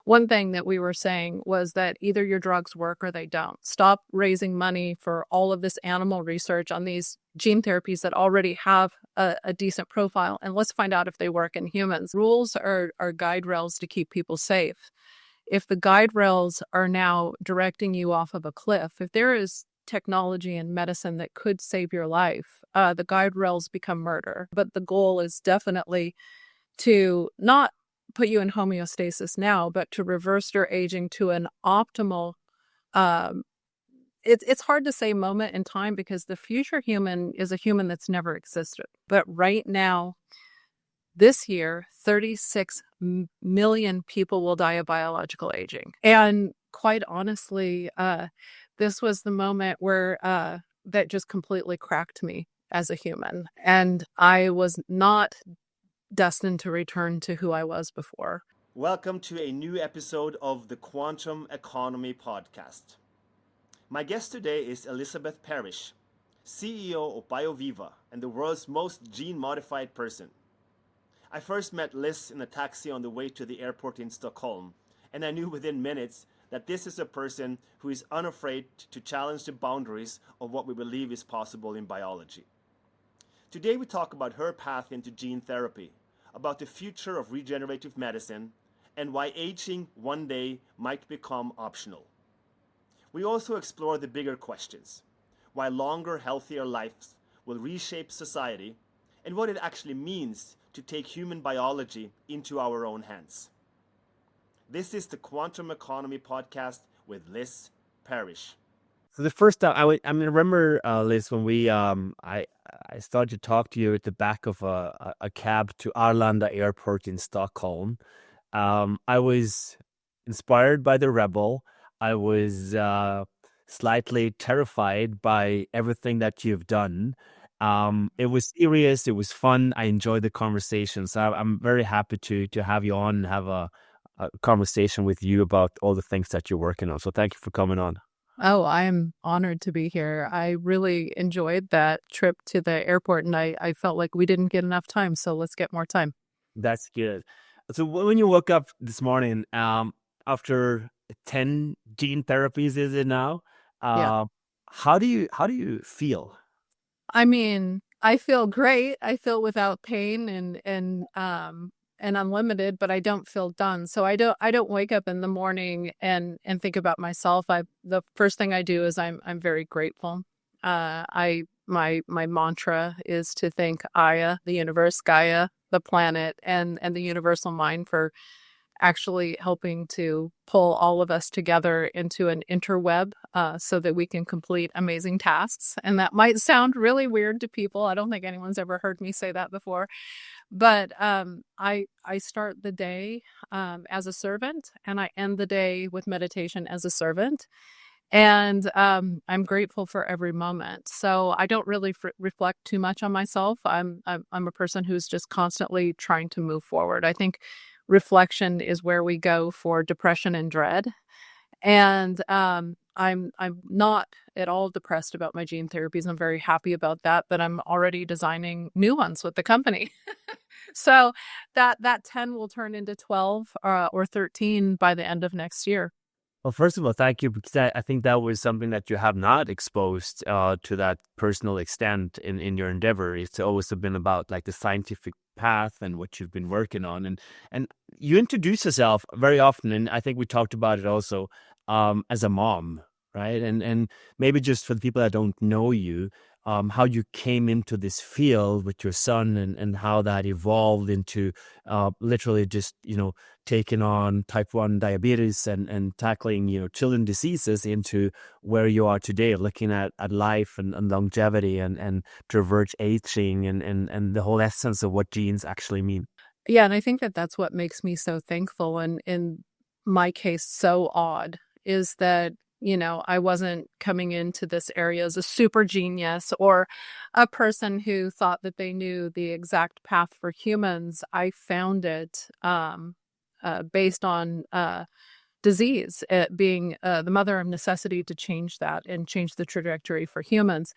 one thing that we were saying was that either your drugs work or they don't. Stop raising money for all of this animal research on these gene therapies that already have a decent profile, and let's find out if they work in humans. Rules are guide rails to keep people safe. If the guide rails are now directing you off of a cliff, if there is technology and medicine that could save your life, the guide rails become murder. But the goal is definitely to not put you in homeostasis now, but to reverse your aging to an optimal, it's hard to say moment in time because the future human is a human that's never existed. But right now, this year, 36 million people will die of biological aging. And quite honestly, this was the moment where that just completely cracked me as a human. And I was not destined to return to who I was before. Welcome to a new episode of the Quantum Economy Podcast. My guest today is Liz Parrish, CEO of BioViva and the world's most gene-modified person. I first met Liz in a taxi on the way to the airport in Stockholm, and I knew within minutes that this is a person who is unafraid to challenge the boundaries of what we believe is possible in biology. Today we talk about her path into gene therapy, about the future of regenerative medicine, and why aging one day might become optional. We also explore the bigger questions, why longer, healthier lives will reshape society, and what it actually means to take human biology into our own hands. This is the Quantum Economy Podcast with Liz Parrish. So the first time I remember, Liz, when I started to talk to you at the back of a cab to Arlanda Airport in Stockholm. I was inspired by the Rebel. I was slightly terrified by everything that you've done. It was serious. It was fun. I enjoyed the conversation. So I'm very happy to have you on and have a conversation with you about all the things that you're working on. So thank you for coming on. Oh, I'm honored to be here. I really enjoyed that trip to the airport, and I felt like we didn't get enough time, so let's get more time. That's good. So when you woke up this morning, after 10 gene therapies, is it now? Yeah. How do you feel? I mean, I feel great. I feel without pain and unlimited, but I don't feel done. So I don't wake up in the morning and think about myself. The first thing I do is I'm very grateful. My mantra is to thank Aya, the universe, Gaia, the planet, and the universal mind for actually helping to pull all of us together into an interweb so that we can complete amazing tasks. And that might sound really weird to people. I don't think anyone's ever heard me say that before. But I start the day as a servant, and I end the day with meditation as a servant. And I'm grateful for every moment. So I don't really reflect too much on myself. I'm a person who's just constantly trying to move forward. I think reflection is where we go for depression and dread. And I'm not at all depressed about my gene therapies. I'm very happy about that, but I'm already designing new ones with the company. So that 10 will turn into 12 or 13 by the end of next year. Well, first of all, thank you, because I think that was something that you have not exposed to that personal extent in your endeavor. It's always been about like the scientific path and what you've been working on. And you introduce yourself very often, and I think we talked about it also, as a mom, right? And maybe just for the people that don't know you, how you came into this field with your son and how that evolved into literally just, taking on type 1 diabetes and tackling, children diseases into where you are today, looking at life and longevity and to reverse aging and the whole essence of what genes actually mean. Yeah, and I think that's what makes me so thankful and in my case so odd is that I wasn't coming into this area as a super genius or a person who thought that they knew the exact path for humans. I found it based on disease, it being the mother of necessity to change that and change the trajectory for humans.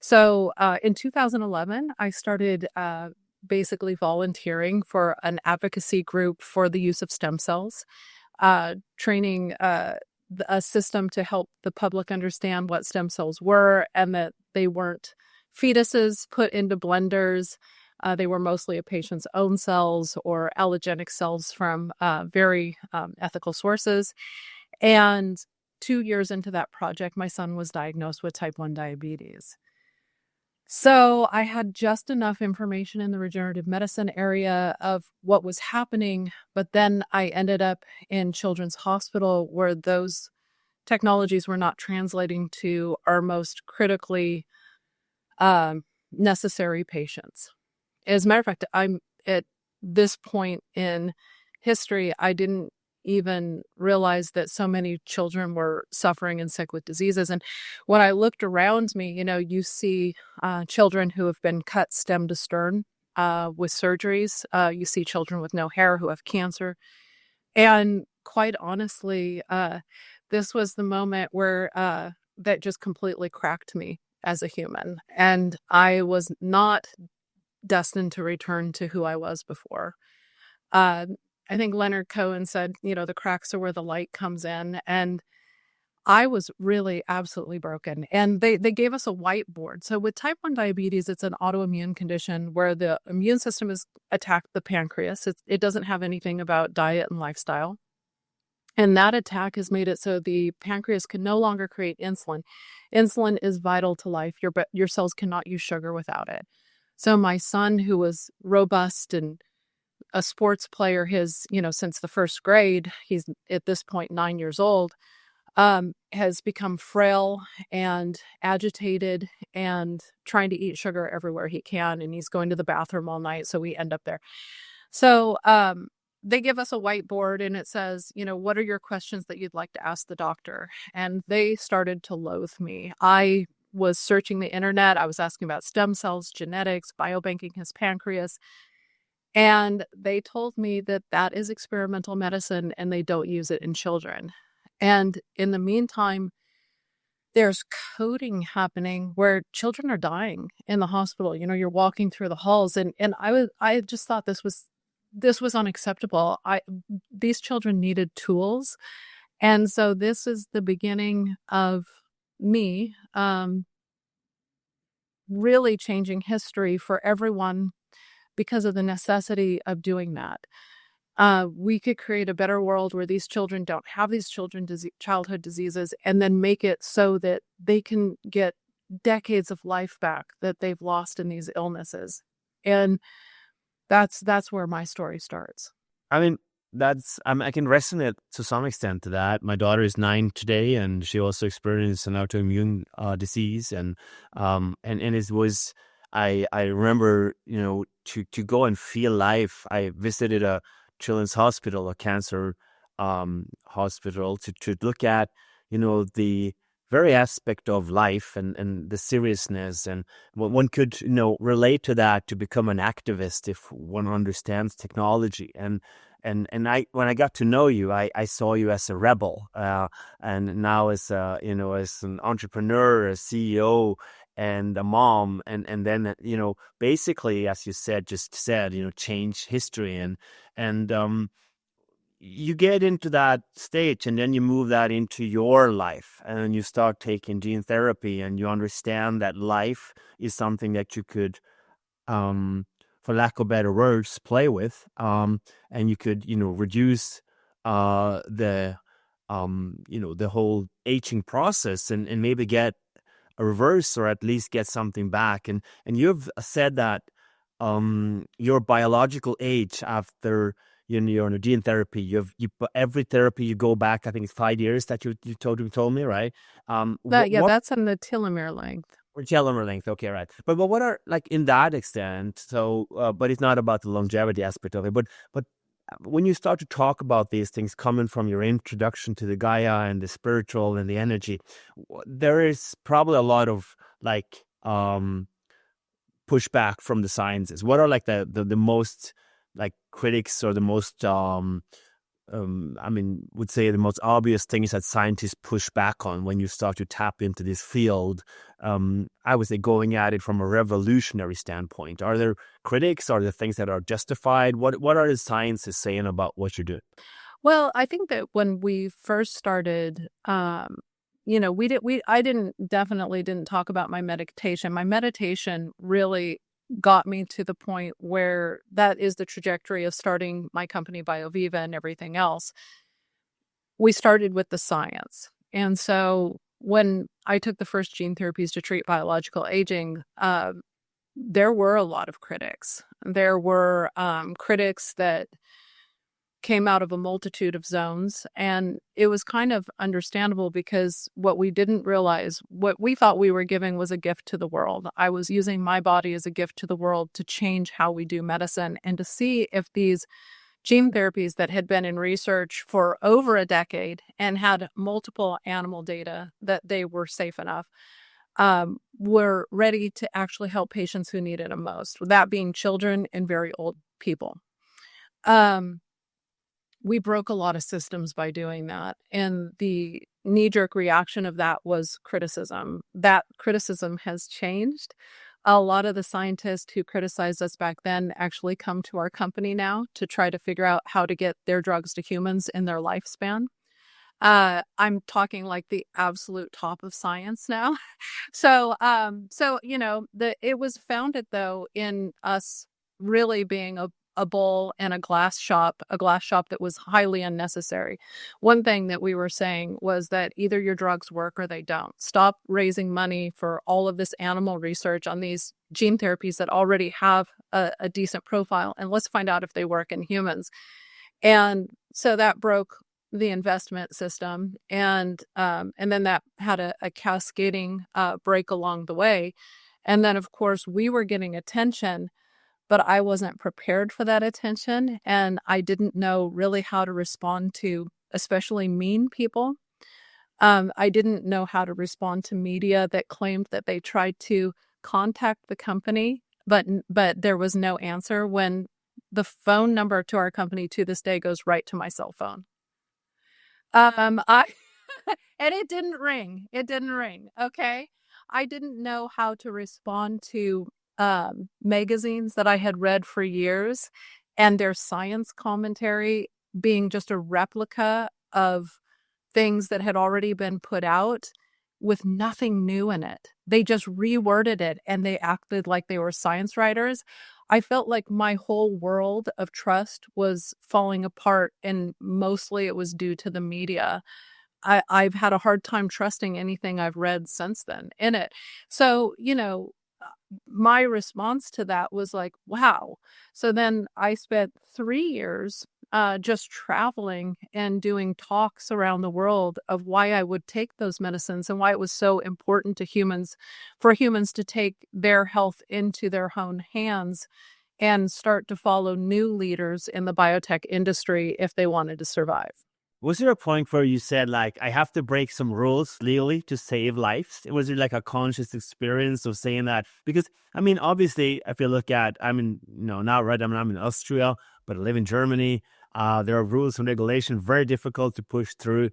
So in 2011, I started basically volunteering for an advocacy group for the use of stem cells. training a system to help the public understand what stem cells were, and that they weren't fetuses put into blenders. They were mostly a patient's own cells or allogenic cells from very ethical sources. And 2 years into that project, my son was diagnosed with type 1 diabetes. So I had just enough information in the regenerative medicine area of what was happening, but then I ended up in Children's Hospital where those technologies were not translating to our most critically necessary patients. As a matter of fact, I'm at this point in history, I didn't even realize that so many children were suffering and sick with diseases. And when I looked around me, you see children who have been cut stem to stern with surgeries. You see children with no hair who have cancer. And quite honestly, this was the moment where that just completely cracked me as a human. And I was not destined to return to who I was before. I think Leonard Cohen said, the cracks are where the light comes in. And I was really absolutely broken. And they gave us a whiteboard. So with type 1 diabetes, it's an autoimmune condition where the immune system has attacked the pancreas. It doesn't have anything about diet and lifestyle. And that attack has made it so the pancreas can no longer create insulin. Insulin is vital to life. Your cells cannot use sugar without it. So my son, who was robust and a sports player since the first grade, he's at this point 9 years old, has become frail and agitated and trying to eat sugar everywhere he can. And he's going to the bathroom all night. So we end up there. So they give us a whiteboard and it says, what are your questions that you'd like to ask the doctor? And they started to loathe me. I was searching the internet. I was asking about stem cells, genetics, biobanking his pancreas. And they told me that is experimental medicine and they don't use it in children. And in the meantime, there's coding happening where children are dying in the hospital. You're walking through the halls and I just thought this was unacceptable. These children needed tools. And so this is the beginning of me really changing history for everyone because of the necessity of doing that. We could create a better world where these children don't have these childhood diseases and then make it so that they can get decades of life back that they've lost in these illnesses. And that's where my story starts. I mean, I can resonate to some extent to that. My daughter is 9 today, and she also experienced an autoimmune disease, and it was. I remember, to go and feel life. I visited a children's hospital, a cancer hospital, to look at, the very aspect of life and the seriousness, and one could, relate to that to become an activist if one understands technology. And when I got to know you, I saw you as a rebel, and now as as an entrepreneur, a CEO, and a mom, and then basically, as you said, change history, and you get into that stage, and then you move that into your life, and you start taking gene therapy, and you understand that life is something that you could, for lack of better words, play with, and you could, reduce the whole aging process, and maybe get a reverse, or at least get something back. And you've said that your biological age after you're on a gene therapy, every therapy you go back, I think it's 5 years that you told me, right? That's on the telomere length. Or telomere length, okay, right. But what are, like, in that extent? So, but it's not about the longevity aspect of it. But when you start to talk about these things coming from your introduction to the Gaia and the spiritual and the energy, there is probably a lot of pushback from the sciences. What are the most critics, or the most would say the most obvious things that scientists push back on when you start to tap into this field? I would say going at it from a revolutionary standpoint. Are there critics? Are there things that are justified? What are the scientists saying about what you're doing? Well, I think that when we first started, I definitely didn't talk about my meditation. My meditation really got me to the point where that is the trajectory of starting my company BioViva and everything else. We started with the science. And so when I took the first gene therapies to treat biological aging, there were a lot of critics. There were critics that came out of a multitude of zones. And it was kind of understandable because what we didn't realize, what we thought we were giving was a gift to the world. I was using my body as a gift to the world to change how we do medicine and to see if these gene therapies that had been in research for over a decade and had multiple animal data that they were safe enough, were ready to actually help patients who need it most, that being children and very old people. We broke a lot of systems by doing that. And the knee-jerk reaction of that was criticism. That criticism has changed. A lot of the scientists who criticized us back then actually come to our company now to try to figure out how to get their drugs to humans in their lifespan. I'm talking like the absolute top of science now. It was founded though in us really being a bowl and a glass shop that was highly unnecessary. One thing that we were saying was that either your drugs work or they don't. Stop raising money for all of this animal research on these gene therapies that already have a decent profile, and let's find out if they work in humans. And so that broke the investment system, and then that had a cascading break along the way. And then, of course, we were getting attention, but I wasn't prepared for that attention, and I didn't know really how to respond to especially mean people. I didn't know how to respond to media that claimed that they tried to contact the company, but there was no answer when the phone number to our company to this day goes right to my cell phone. I and it didn't ring. It didn't ring. Okay. I didn't know how to respond to magazines that I had read for years and their science commentary being just a replica of things that had already been put out with nothing new in it. They just reworded it and they acted like they were science writers. I felt like my whole world of trust was falling apart, and mostly it was due to the media. I've had a hard time trusting anything I've read since then in it. So, my response to that was like, wow. So then I spent 3 years just traveling and doing talks around the world of why I would take those medicines and why it was so important to humans, for humans to take their health into their own hands and start to follow new leaders in the biotech industry if they wanted to survive. Was there a point where you said, like, I have to break some rules legally to save lives? Was there like a conscious experience of saying that? Because, I mean, obviously, if you look at, I'm in Austria, but I live in Germany. There are rules and regulations very difficult to push through,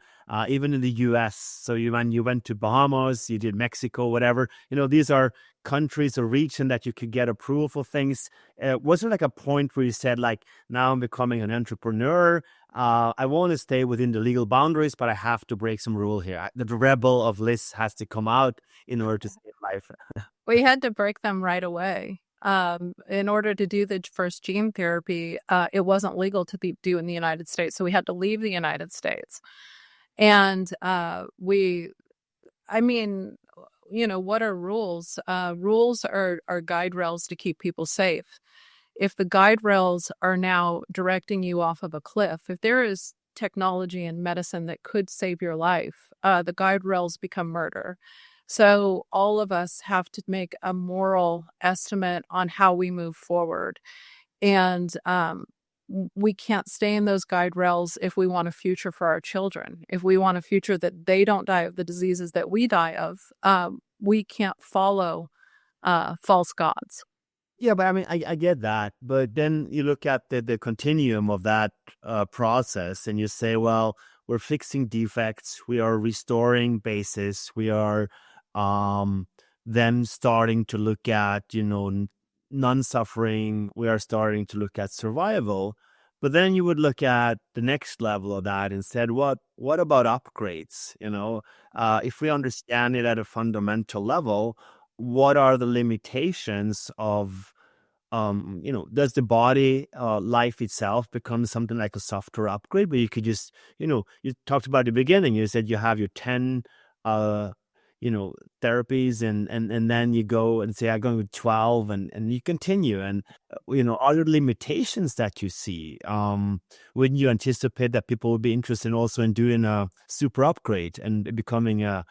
even in the US. So when you went to Bahamas, you did Mexico, whatever, these are countries or region that you could get approval for things. Was there like a point where you said, like, now I'm becoming an entrepreneur? I want to stay within the legal boundaries, but I have to break some rule here. The rebel of Liz has to come out in order to save life. We had to break them right away. In order to do the first gene therapy, it wasn't legal to do in the United States, so we had to leave the United States. And what are rules? Rules are guide rails to keep people safe. If the guide rails are now directing you off of a cliff, if there is technology in medicine that could save your life, the guide rails become murder. So all of us have to make a moral estimate on how we move forward. And we can't stay in those guide rails if we want a future for our children. If we want a future that they don't die of the diseases that we die of, we can't follow false gods. Yeah, but I mean, I get that. But then you look at the continuum of that process and you say, well, we're fixing defects, we are restoring bases, we are then starting to look at, non-suffering, we are starting to look at survival. But then you would look at the next level of that and said, what about upgrades? If we understand it at a fundamental level, what are the limitations of does the body life itself become something like a software upgrade where you could just, you talked about at the beginning, you said you have your 10 uh therapies, and then you go and say I'm going with 12, and you continue, and other limitations that you see, wouldn't you anticipate that people would be interested also in doing a super upgrade and becoming for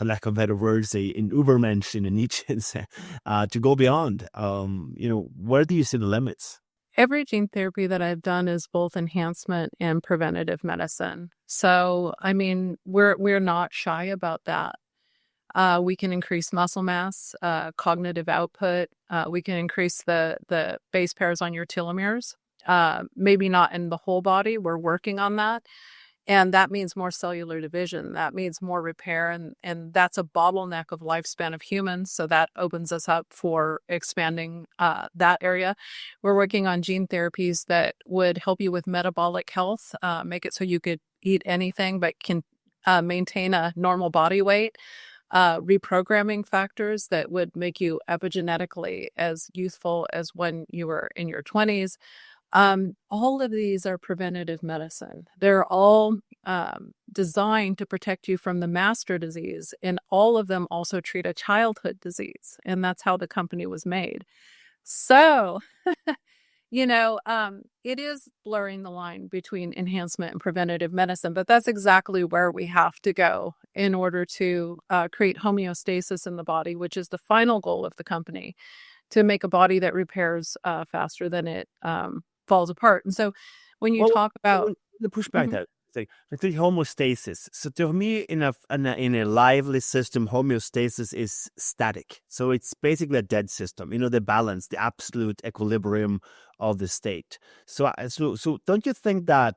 lack of better words, an Ubermensch in a niche, to go beyond? Where do you see the limits? Every gene therapy that I've done is both enhancement and preventative medicine. So, I mean, we're not shy about that. We can increase muscle mass, cognitive output. We can increase the base pairs on your telomeres. Maybe not in the whole body. We're working on that. And that means more cellular division. That means more repair. And that's a bottleneck of lifespan of humans. So that opens us up for expanding that area. We're working on gene therapies that would help you with metabolic health, make it so you could eat anything but can maintain a normal body weight. Reprogramming factors that would make you epigenetically as youthful as when you were in your 20s. All of these are preventative medicine. They're all designed to protect you from the master disease, and all of them also treat a childhood disease, and that's how the company was made. So, it is blurring the line between enhancement and preventative medicine, but that's exactly where we have to go in order to create homeostasis in the body, which is the final goal of the company, to make a body that repairs faster than it falls apart. And so when you talk about the pushback that I think homeostasis. So to me, in a lively system, homeostasis is static. So it's basically a dead system. The balance, the absolute equilibrium of the state. So don't you think that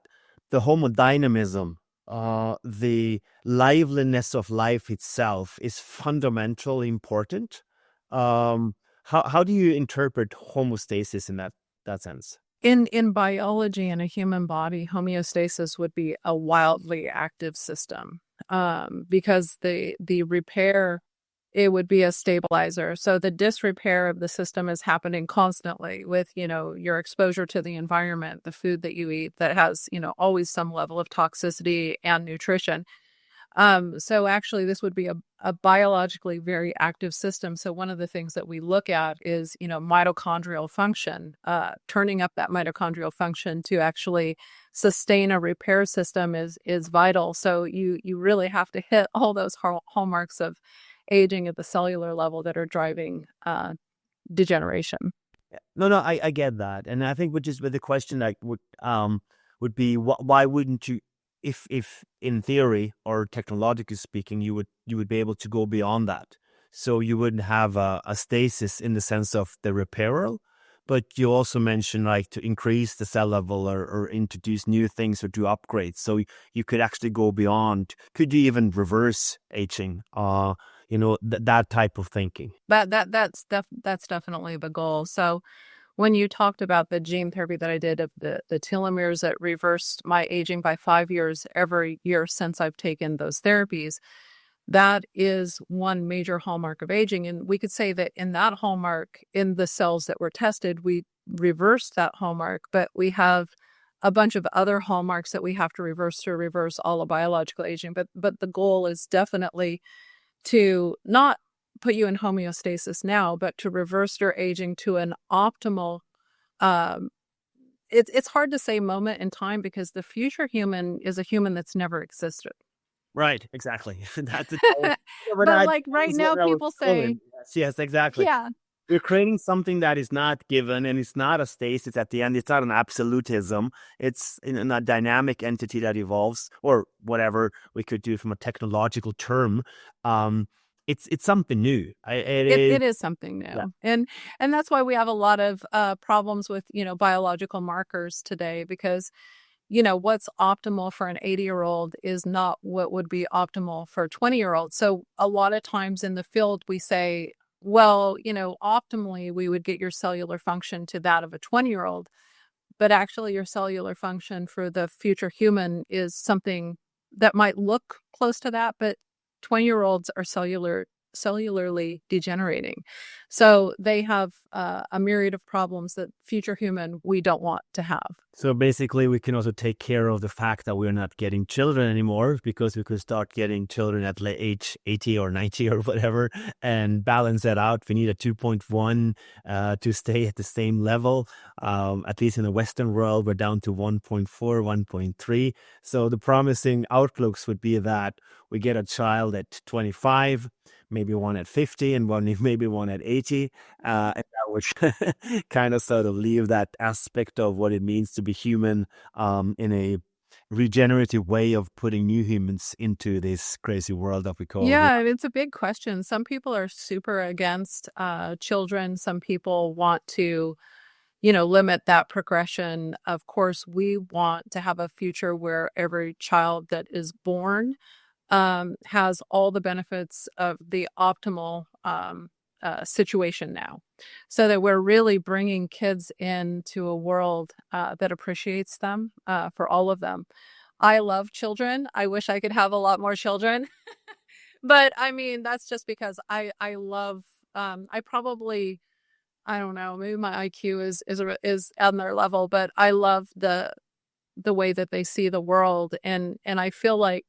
the homodynamism, the liveliness of life itself, is fundamentally important? How do you interpret homeostasis in that sense? In biology, in a human body, homeostasis would be a wildly active system, because the repair, it would be a stabilizer. So the disrepair of the system is happening constantly with, your exposure to the environment, the food that you eat that has, always some level of toxicity and nutrition. So actually this would be a biologically very active system. So one of the things that we look at is, mitochondrial function, turning up that mitochondrial function to actually sustain a repair system is vital. So you really have to hit all those hallmarks of aging at the cellular level that are driving degeneration. No, I get that. And I think with the question like would be why wouldn't you, if in theory or technologically speaking, you would be able to go beyond that. So you wouldn't have a stasis in the sense of the repairal, but you also mentioned like to increase the cell level or introduce new things or do upgrades. So you could actually go beyond. Could you even reverse aging? That type of thinking. That's definitely the goal. So when you talked about the gene therapy that I did of the telomeres that reversed my aging by 5 years every year since I've taken those therapies, that is one major hallmark of aging. And we could say that in that hallmark, in the cells that were tested, we reversed that hallmark, but we have a bunch of other hallmarks that we have to reverse all of biological aging. But the goal is definitely to not put you in homeostasis now, but to reverse your aging to an optimal, it's hard to say moment in time because the future human is a human that's never existed. Right, exactly. That's But like right now, people say, yes, exactly. yeah, We're creating something that is not given, and it's not a stasis at the end. It's not an absolutism. It's a dynamic entity that evolves, or whatever we could do from a technological term. It's something new. it is something new. Yeah. And that's why we have a lot of problems with, biological markers today, because what's optimal for an 80-year-old is not what would be optimal for a 20-year-old. So a lot of times in the field, we say, well, optimally, we would get your cellular function to that of a 20-year-old. but actually your cellular function for the future human is something that might look close to that, but 20-year-olds are cellularly degenerating. So they have a myriad of problems that future human we don't want to have. So basically, we can also take care of the fact that we're not getting children anymore, because we could start getting children at age 80 or 90 or whatever and balance that out. We need a 2.1 to stay at the same level. At least in the Western world, we're down to 1.4, 1.3. So the promising outlooks would be that we get a child at 25, maybe one at 50, and maybe one at 80. And that would kind of sort of leave that aspect of what it means to be human in a regenerative way of putting new humans into this crazy world that we call. Yeah, it's a big question. Some people are super against children. Some people want to, limit that progression. Of course, we want to have a future where every child that is born has all the benefits of the optimal situation now, so that we're really bringing kids into a world that appreciates them for all of them. I love children. I wish I could have a lot more children. But I mean, that's just because I love, I probably, I don't know, maybe my IQ is on their level, but I love the way that they see the world. And I feel like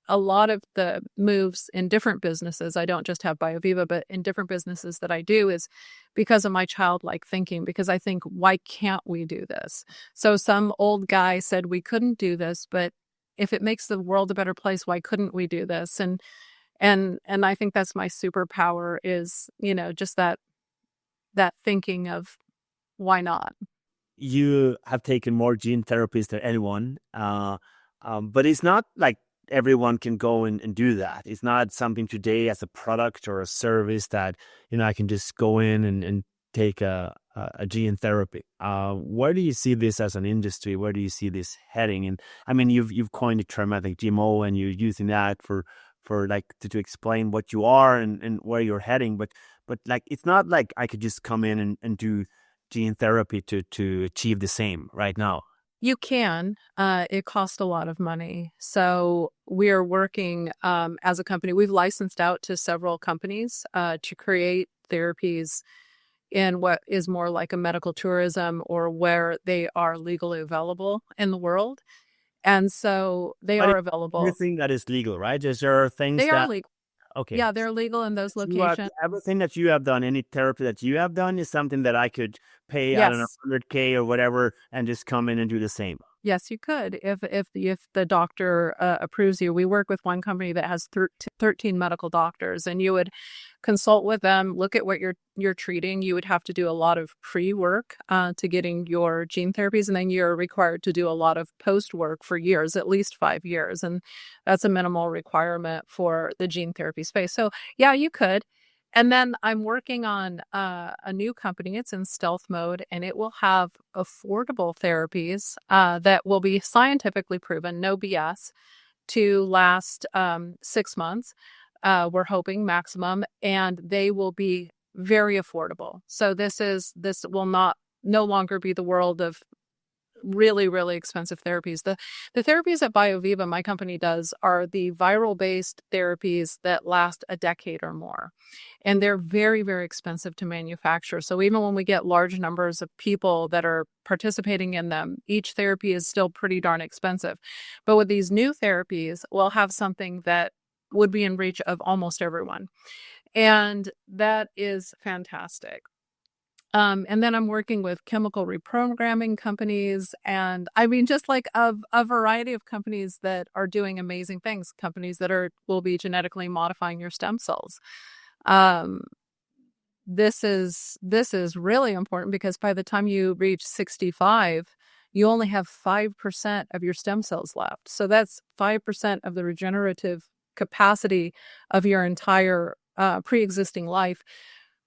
a lot of the moves in different businesses, I don't just have BioViva, but in different businesses that I do, is because of my childlike thinking, because I think, why can't we do this? So some old guy said we couldn't do this, but if it makes the world a better place, why couldn't we do this? And I think that's my superpower, is, just that thinking of why not? You have taken more gene therapies than anyone, but it's not like everyone can go and do that. It's not something today as a product or a service that, I can just go in and take a gene therapy. Where do you see this as an industry? Where do you see this heading? And I mean, you've coined the term, I think, GMO, and you're using that for like to explain what you are and where you're heading. But like, it's not like I could just come in and do gene therapy to achieve the same right now. You can. It costs a lot of money. So we are working as a company. We've licensed out to several companies to create therapies in what is more like a medical tourism, or where they are legally available in the world. And so they But are it's available. everything that is legal, right? Is there things They are that legal. okay? Yeah, they're legal in those You have, locations. everything that you have done, any therapy that you have done, is something that I could pay, I don't know, Yes. 100K or whatever, and just come in and do the same. Yes, you could, if the doctor approves you. We work with one company that has 13 medical doctors, and you would consult with them, look at what you're treating. You would have to do a lot of pre-work to getting your gene therapies, and then you're required to do a lot of post-work for years, at least 5 years, and that's a minimal requirement for the gene therapy space. So yeah, you could. And then I'm working on a new company. It's in stealth mode, and it will have affordable therapies that will be scientifically proven, no BS, to last 6 months. We're hoping maximum, and they will be very affordable. So this will no longer be the world of really, really expensive therapies. The therapies that BioViva, my company, does are the viral-based therapies that last a decade or more. And they're very, very expensive to manufacture. So even when we get large numbers of people that are participating in them, each therapy is still pretty darn expensive. But with these new therapies, we'll have something that would be in reach of almost everyone. And that is fantastic. And then I'm working with chemical reprogramming companies, and I mean, just like a variety of companies that are doing amazing things, companies that will be genetically modifying your stem cells. This is really important, because by the time you reach 65, you only have 5% of your stem cells left. So that's 5% of the regenerative capacity of your entire pre-existing life.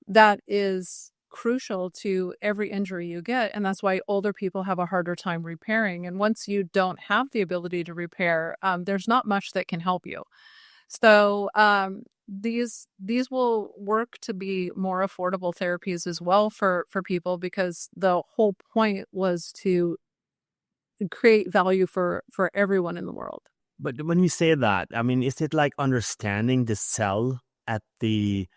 That is crucial to every injury you get, and that's why older people have a harder time repairing. And once you don't have the ability to repair, there's not much that can help you. So these will work to be more affordable therapies as well for people, because the whole point was to create value for everyone in the world. But when you say that, I mean, is it like understanding the cell at the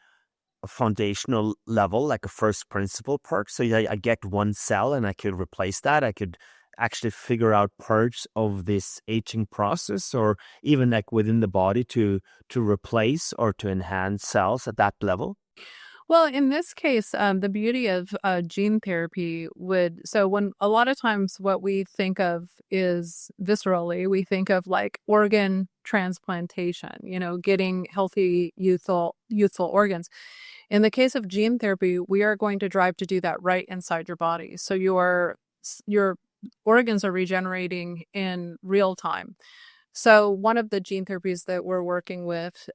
foundational level, like a first principle part? So I get one cell and I could replace that. I could actually figure out parts of this aging process, or even like within the body to replace or to enhance cells at that level. Well, in this case, the beauty of gene therapy when a lot of times what we think of is viscerally, we think of like organ transplantation, getting healthy youthful organs. In the case of gene therapy, we are going to drive to do that right inside your body. So your organs are regenerating in real time. So one of the gene therapies that we're working with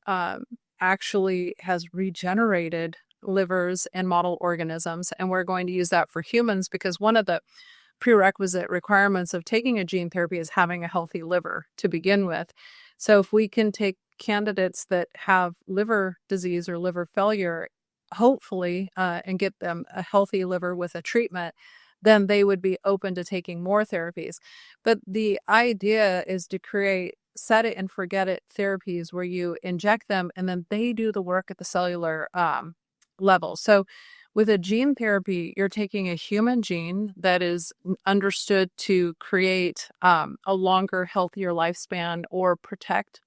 actually has regenerated livers and model organisms, and we're going to use that for humans because one of the prerequisite requirements of taking a gene therapy is having a healthy liver to begin with. So if we can take candidates that have liver disease or liver failure, hopefully, and get them a healthy liver with a treatment, then they would be open to taking more therapies. But the idea is to create set it and forget it therapies where you inject them and then they do the work at the cellular level. So with a gene therapy, you're taking a human gene that is understood to create a longer, healthier lifespan or protect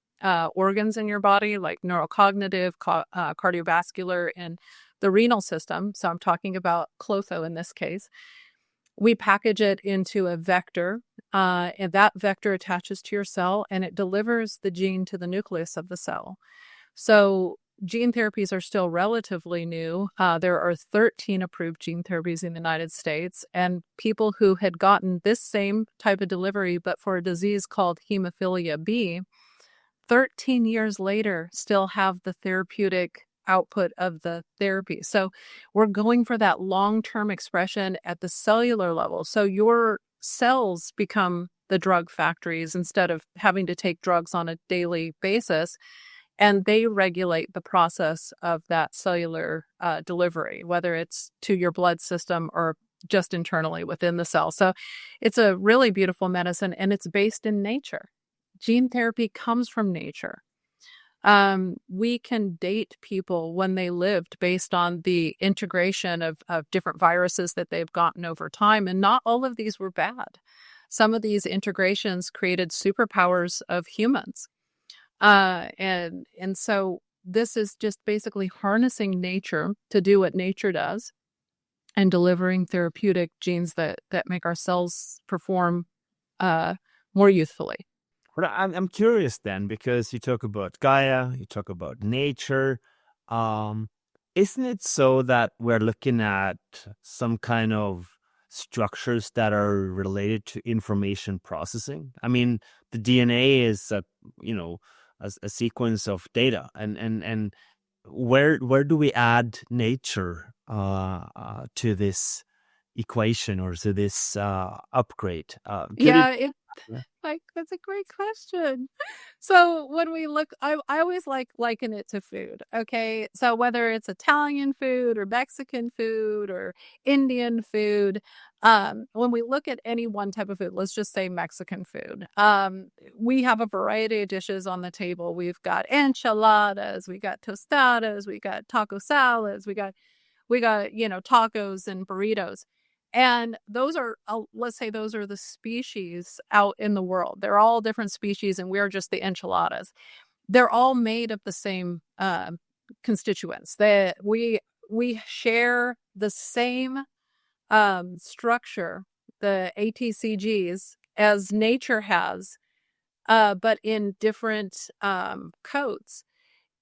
organs in your body like neurocognitive, cardiovascular, and the renal system. So I'm talking about clotho in this case. We package it into a vector, and that vector attaches to your cell and it delivers the gene to the nucleus of the cell. So gene therapies are still relatively new. There are 13 approved gene therapies in the United States, and people who had gotten this same type of delivery, but for a disease called hemophilia B, 13 years later still have the therapeutic output of the therapy. So we're going for that long-term expression at the cellular level. So your cells become the drug factories instead of having to take drugs on a daily basis. And they regulate the process of that cellular delivery, whether it's to your blood system or just internally within the cell. So it's a really beautiful medicine, and it's based in nature. Gene therapy comes from nature. We can date people when they lived based on the integration of different viruses that they've gotten over time, and not all of these were bad. Some of these integrations created superpowers of humans. And so this is just basically harnessing nature to do what nature does and delivering therapeutic genes that make our cells perform more youthfully. But I'm curious then, because you talk about Gaia, you talk about nature. Isn't it so that we're looking at some kind of structures that are related to information processing? I mean, the DNA is a sequence of data, and where do we add nature to this equation or to this upgrade? That's a great question. So when we look, I always liken it to food. Okay. So whether it's Italian food or Mexican food or Indian food, when we look at any one type of food, let's just say Mexican food, we have a variety of dishes on the table. We've got enchiladas, we got tostadas, we got taco salads, we got, tacos and burritos. And those are, let's say those are the species out in the world. They're all different species, and we're just the enchiladas. They're all made of the same constituents. We share the same structure, the ATCGs, as nature has, but in different codes.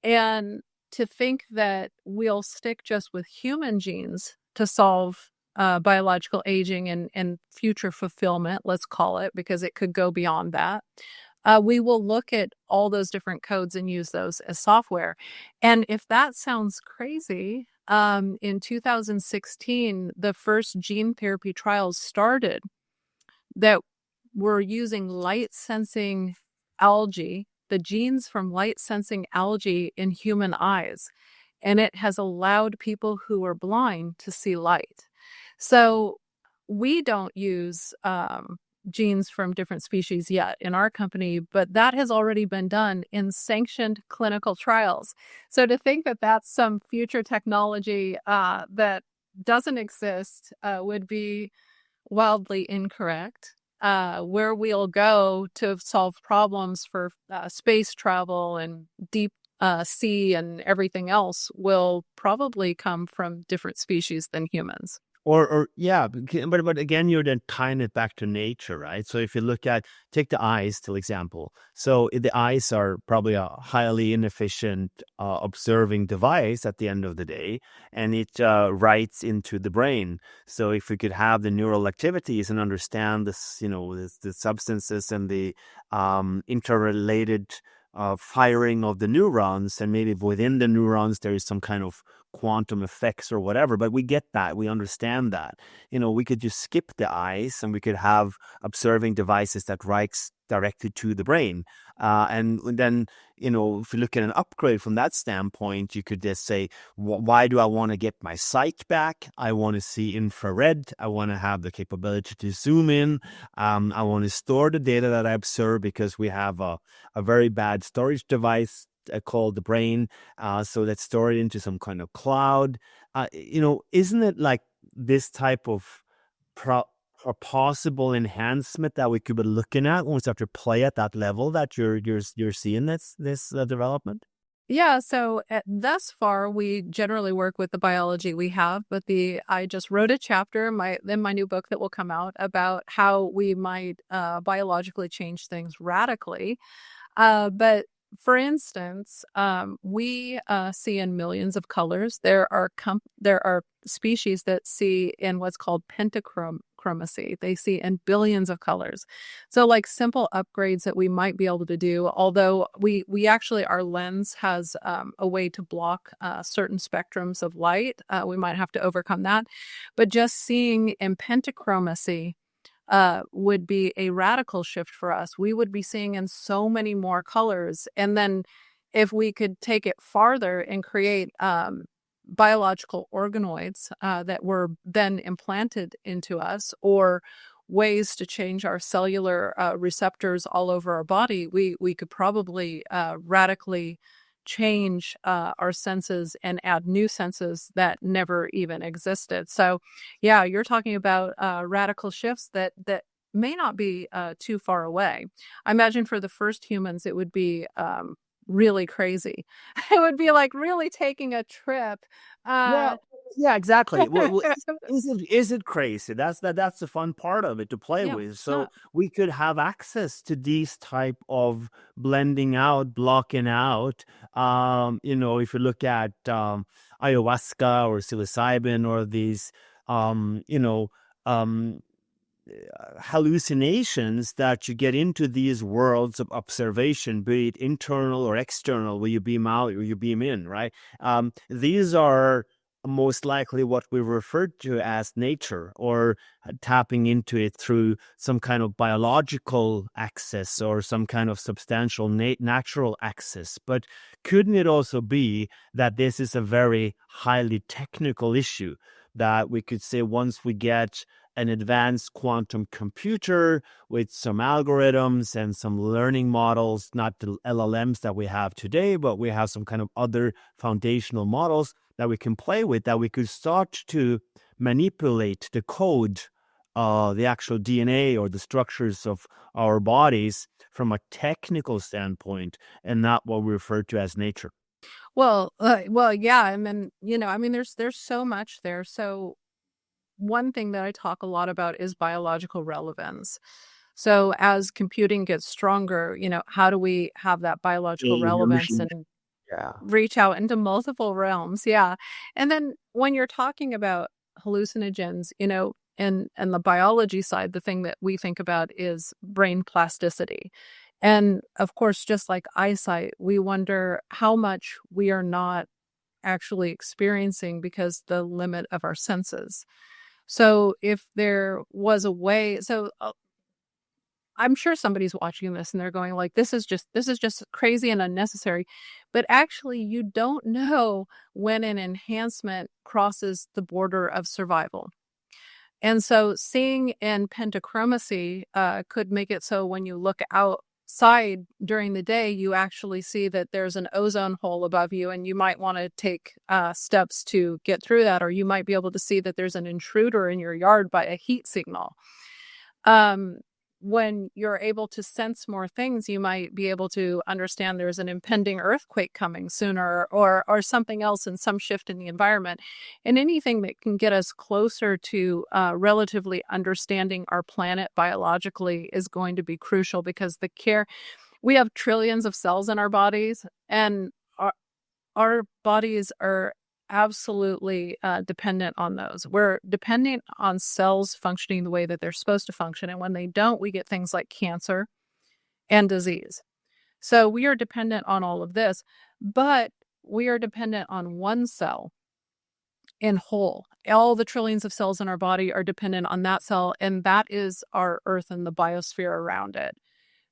And to think that we'll stick just with human genes to solve biological aging and future fulfillment, let's call it, because it could go beyond that. We will look at all those different codes and use those as software. And if that sounds crazy, in 2016, the first gene therapy trials started that were using light sensing algae, the genes from light sensing algae in human eyes. And it has allowed people who are blind to see light. So we don't use genes from different species yet in our company, but that has already been done in sanctioned clinical trials. So to think that that's some future technology that doesn't exist would be wildly incorrect. Where we'll go to solve problems for space travel and deep sea and everything else will probably come from different species than humans. Or yeah, but again, you're then tying it back to nature, right? So if you take the eyes, for example. So the eyes are probably a highly inefficient observing device at the end of the day, and it writes into the brain. So if we could have the neural activities and understand this, the substances and the interrelated firing of the neurons, and maybe within the neurons there is some kind of quantum effects or whatever, but we get that, we understand that. We could just skip the eyes and we could have observing devices that writes directly to the brain. And then, if you look at an upgrade from that standpoint, you could just say, why do I want to get my sight back? I want to see infrared. I want to have the capability to zoom in. I want to store the data that I observe, because we have a very bad storage device called the brain. So let's store it into some kind of cloud. Isn't it like this type of a possible enhancement that we could be looking at when we start to play at that level that you're seeing this development? Yeah, so thus far, we generally work with the biology we have, but I just wrote a chapter in my new book that will come out about how we might biologically change things radically. But for instance, we see in millions of colors. There are species that see in what's called pentachromacy. They see in billions of colors. So like simple upgrades that we might be able to do, although we actually, our lens has a way to block certain spectrums of light. We might have to overcome that. But just seeing in pentachromacy would be a radical shift for us. We would be seeing in so many more colors. And then if we could take it farther and create biological organoids that were then implanted into us, or ways to change our cellular receptors all over our body, we could probably radically change our senses and add new senses that never even existed. So yeah, you're talking about radical shifts that may not be too far away. I imagine for the first humans, it would be really crazy. It would be like really taking a trip. Well, yeah, exactly. Well, is it crazy? That's the fun part of it to play Yeah, with. it's So not. we could have access to these type of blending out, blocking out. If you look at ayahuasca or psilocybin or these, um, hallucinations that you get into these worlds of observation, be it internal or external, where you beam out or you beam in, right? These are most likely what we refer to as nature, or tapping into it through some kind of biological access or some kind of substantial natural access. But couldn't it also be that this is a very highly technical issue, that we could say once we get an advanced quantum computer with some algorithms and some learning models, not the LLMs that we have today, but we have some kind of other foundational models that we can play with, that we could start to manipulate the code, the actual DNA or the structures of our bodies from a technical standpoint, and not what we refer to as nature. Well, yeah, and then there's so much there. So one thing that I talk a lot about is biological relevance. So as computing gets stronger, how do we have that biological relevance Evolution. and Yeah. reach out into multiple realms? Yeah. And then when you're talking about hallucinogens, and the biology side, the thing that we think about is brain plasticity. And of course, just like eyesight, we wonder how much we are not actually experiencing because the limit of our senses. So if there was a way, I'm sure somebody's watching this and they're going like, this is just crazy and unnecessary. But actually, you don't know when an enhancement crosses the border of survival. And so seeing in pentachromacy could make it so when you look outside during the day, you actually see that there's an ozone hole above you, and you might want to take steps to get through that, or you might be able to see that there's an intruder in your yard by a heat signal. When you're able to sense more things, you might be able to understand there's an impending earthquake coming sooner, or something else, and some shift in the environment. And anything that can get us closer to relatively understanding our planet biologically is going to be crucial, because we have trillions of cells in our bodies, and our bodies are absolutely dependent on those. We're dependent on cells functioning the way that they're supposed to function. And when they don't, we get things like cancer and disease. So we are dependent on all of this, but we are dependent on one cell in whole. All the trillions of cells in our body are dependent on that cell, and that is our Earth and the biosphere around it.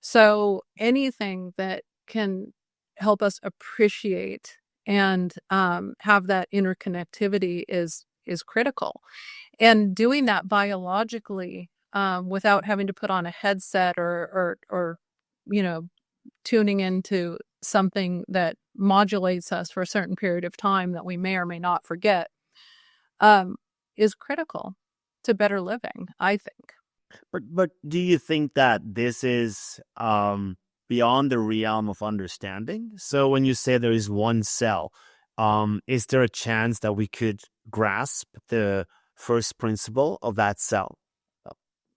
So anything that can help us appreciate and have that interconnectivity is critical. And doing that biologically without having to put on a headset or tuning into something that modulates us for a certain period of time that we may or may not forget is critical to better living, I think. But do you think that this is beyond the realm of understanding? So when you say there is one cell, is there a chance that we could grasp the first principle of that cell,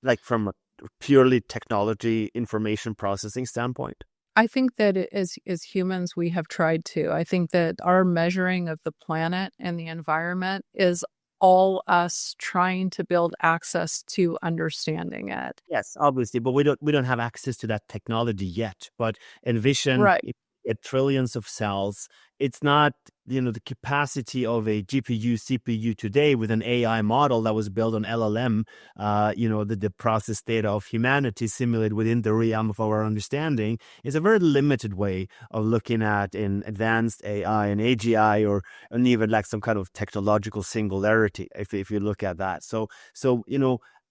like from a purely technology information processing standpoint? I think that as humans, we have tried to. I think that our measuring of the planet and the environment is all us trying to build access to understanding it. Yes, obviously, but we don't have access to that technology yet. But envision Right. trillions of cells. It's not, the capacity of a GPU, CPU today with an AI model that was built on LLM, the process data of humanity simulated within the realm of our understanding is a very limited way of looking at in advanced AI and AGI, and even like some kind of technological singularity, if you look at that. So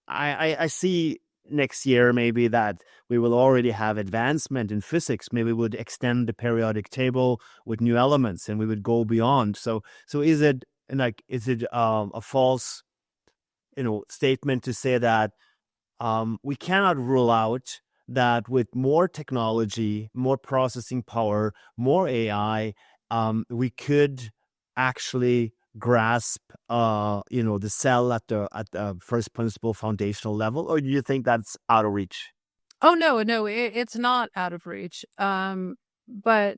I see next year maybe that we will already have advancement in physics. Maybe we would extend the periodic table with new elements, and we would go beyond. So is it a false statement to say that we cannot rule out that with more technology, more processing power, more AI, we could actually grasp the cell at the first principle foundational level? Or do you think that's out of reach? Oh, no, it's not out of reach. But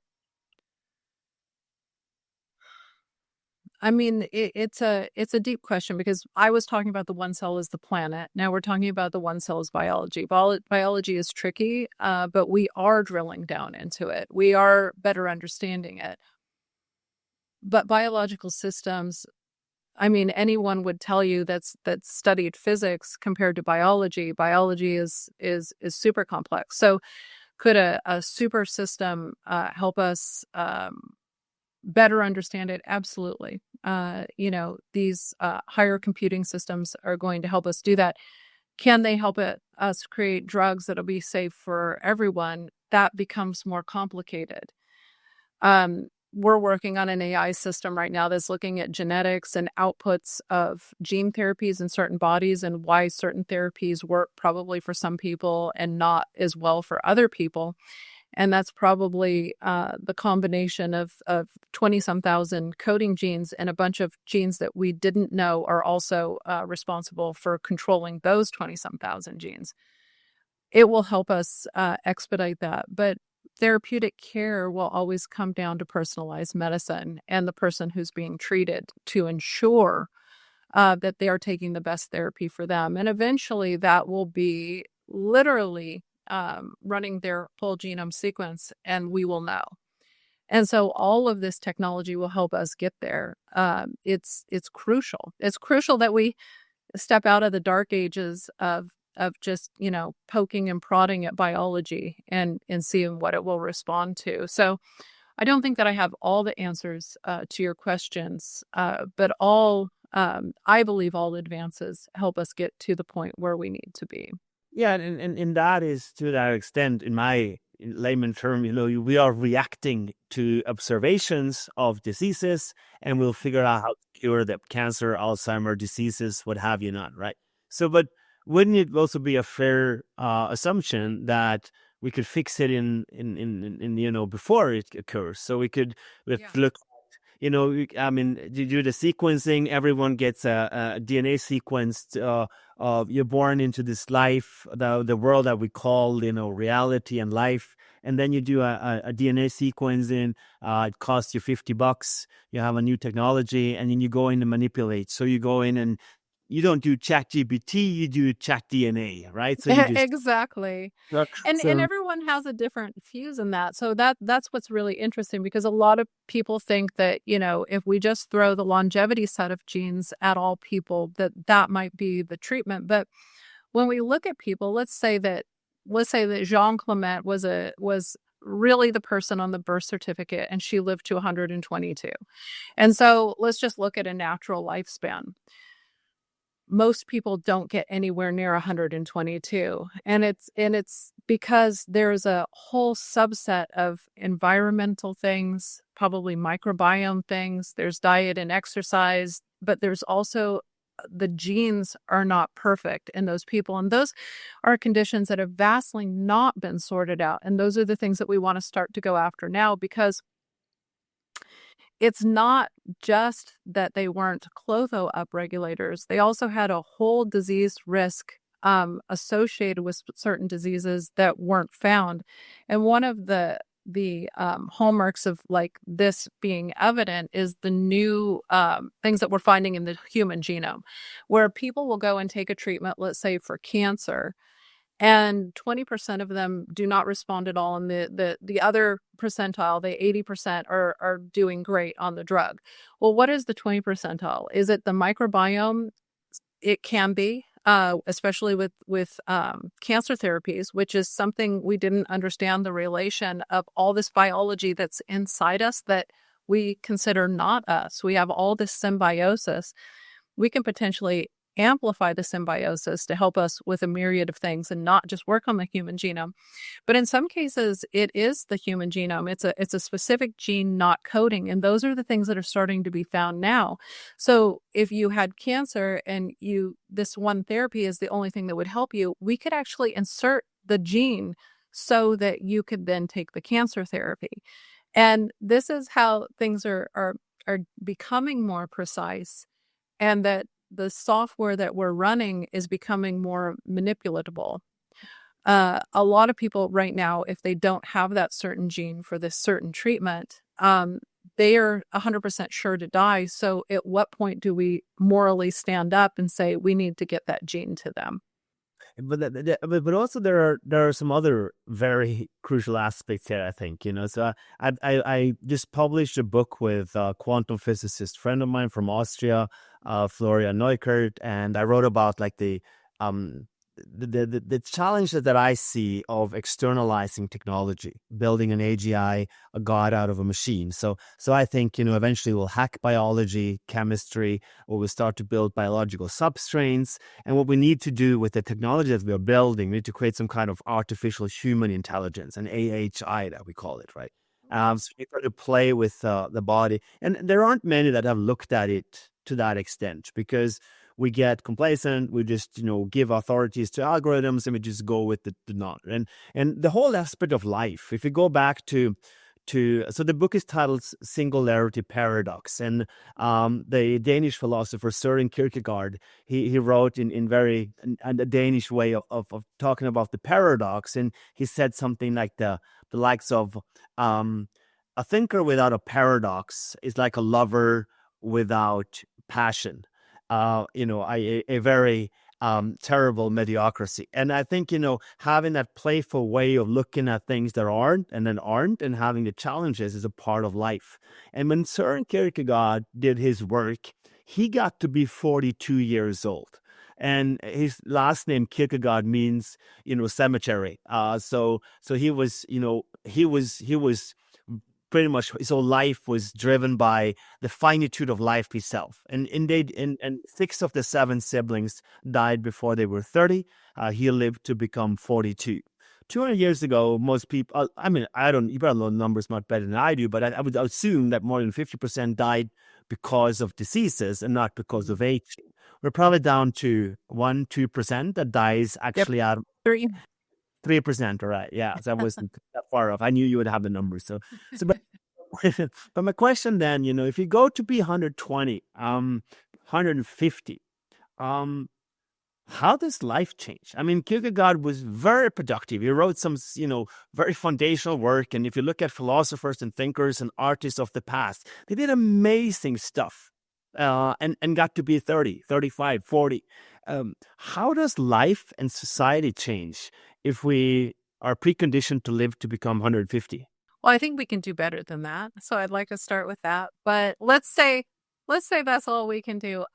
I mean, it's a deep question, because I was talking about the one cell as the planet. Now we're talking about the one cell as biology. Biology is tricky, but we are drilling down into it. We are better understanding it. But biological systems, I mean, anyone would tell you that's studied physics compared to biology. Biology is super complex. So could a super system help us better understand it? Absolutely. These higher computing systems are going to help us do that. Can they help us create drugs that'll be safe for everyone? That becomes more complicated. We're working on an AI system right now that's looking at genetics and outputs of gene therapies in certain bodies, and why certain therapies work probably for some people and not as well for other people. And that's probably the combination of 20-some thousand coding genes and a bunch of genes that we didn't know are also responsible for controlling those 20-some thousand genes. It will help us expedite that. But therapeutic care will always come down to personalized medicine and the person who's being treated to ensure that they are taking the best therapy for them. And eventually that will be literally running their whole genome sequence, and we will know. And so all of this technology will help us get there. It's crucial. It's crucial that we step out of the dark ages of just, poking and prodding at biology and seeing what it will respond to. So I don't think that I have all the answers to your questions, but all I believe all advances help us get to the point where we need to be. Yeah, and that is to that extent, in my layman term, we are reacting to observations of diseases, and we'll figure out how to cure the cancer, Alzheimer diseases, what have you not, right? So, but wouldn't it also be a fair assumption that we could fix it in before it occurs? So we could look, I mean, you do the sequencing, everyone gets a DNA sequenced. You're born into this life, the world that we call, reality and life. And then you do a DNA sequencing. It costs you $50. You have a new technology, and then you go in and manipulate. So you go in and you don't do ChatGPT, you do ChatDNA, right? So you just Exactly. And so everyone has a different views in that. So that's what's really interesting, because a lot of people think that, if we just throw the longevity set of genes at all people, that might be the treatment. But when we look at people, let's say that Jean Clement was really the person on the birth certificate, and she lived to 122. And so let's just look at a natural lifespan. Most people don't get anywhere near 122. And it's because there's a whole subset of environmental things, probably microbiome things, there's diet and exercise, but there's also the genes are not perfect in those people. And those are conditions that have vastly not been sorted out. And those are the things that we want to start to go after now, because it's not just that they weren't clotho upregulators. They also had a whole disease risk associated with certain diseases that weren't found. And one of the hallmarks of like this being evident is the new things that we're finding in the human genome, where people will go and take a treatment, let's say for cancer, and 20% of them do not respond at all, and the other percentile, the 80%, are doing great on the drug. Well, what is the 20 percentile? Is it the microbiome? It can be, especially with cancer therapies, which is something we didn't understand, the relation of all this biology that's inside us that we consider not us. We have all this symbiosis. We can potentially amplify the symbiosis to help us with a myriad of things and not just work on the human genome. But in some cases, it is the human genome. It's a specific gene not coding. And those are the things that are starting to be found now. So if you had cancer and this one therapy is the only thing that would help you, we could actually insert the gene so that you could then take the cancer therapy. And this is how things are becoming more precise, and that the software that we're running is becoming more manipulatable. A lot of people right now, if they don't have that certain gene for this certain treatment, they are 100% sure to die. So at what point do we morally stand up and say we need to get that gene to them? But also there are some other very crucial aspects here, I think. So I just published a book with a quantum physicist friend of mine from Austria, Florian Neukert, and I wrote about like the challenges that I see of externalizing technology, building an AGI, a god out of a machine. So I think, eventually we'll hack biology, chemistry, or we'll start to build biological substrains. And what we need to do with the technology that we're building, we need to create some kind of artificial human intelligence, an AHI that we call it, right? So you try to play with the body. And there aren't many that have looked at it to that extent, because we get complacent. We just, give authorities to algorithms, and we just go with the none. And the whole aspect of life, if you go back to so the book is titled Singularity Paradox, and the Danish philosopher Søren Kierkegaard, he wrote in a Danish way of talking about the paradox, and he said something like the likes of a thinker without a paradox is like a lover without passion. A very terrible mediocrity. And I think, having that playful way of looking at things that aren't and having the challenges is a part of life. And when Søren Kierkegaard did his work, he got to be 42 years old. And his last name Kierkegaard means, cemetery. So he was pretty much his whole life was driven by the finitude of life itself. And 6 of the 7 siblings died before they were 30. He lived to become 42. 200 years ago, most people, I mean, you better know the numbers much better than I do, but I would assume that more than 50% died because of diseases and not because of aging. We're probably down to 1-2% that dies actually out of 3%. All right. Yeah. So I wasn't that far off. I knew you would have the numbers. But, but my question then, if you go to be 120, 150, how does life change? I mean, Kierkegaard was very productive. He wrote some, very foundational work. And if you look at philosophers and thinkers and artists of the past, they did amazing stuff and got to be 30, 35, 40. How does life and society change if we are preconditioned to live to become 150? Well, I think we can do better than that. So I'd like to start with that. But let's say that's all we can do.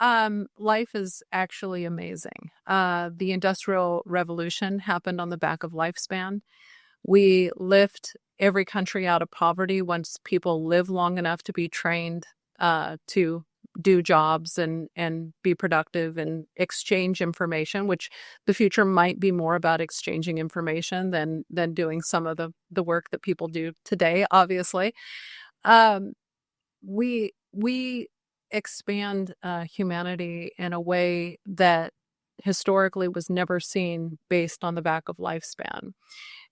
Life is actually amazing. The Industrial Revolution happened on the back of lifespan. We lift every country out of poverty once people live long enough to be trained to do jobs and be productive and exchange information, which the future might be more about exchanging information than doing some of the work that people do today, obviously. We expand humanity in a way that historically was never seen based on the back of lifespan.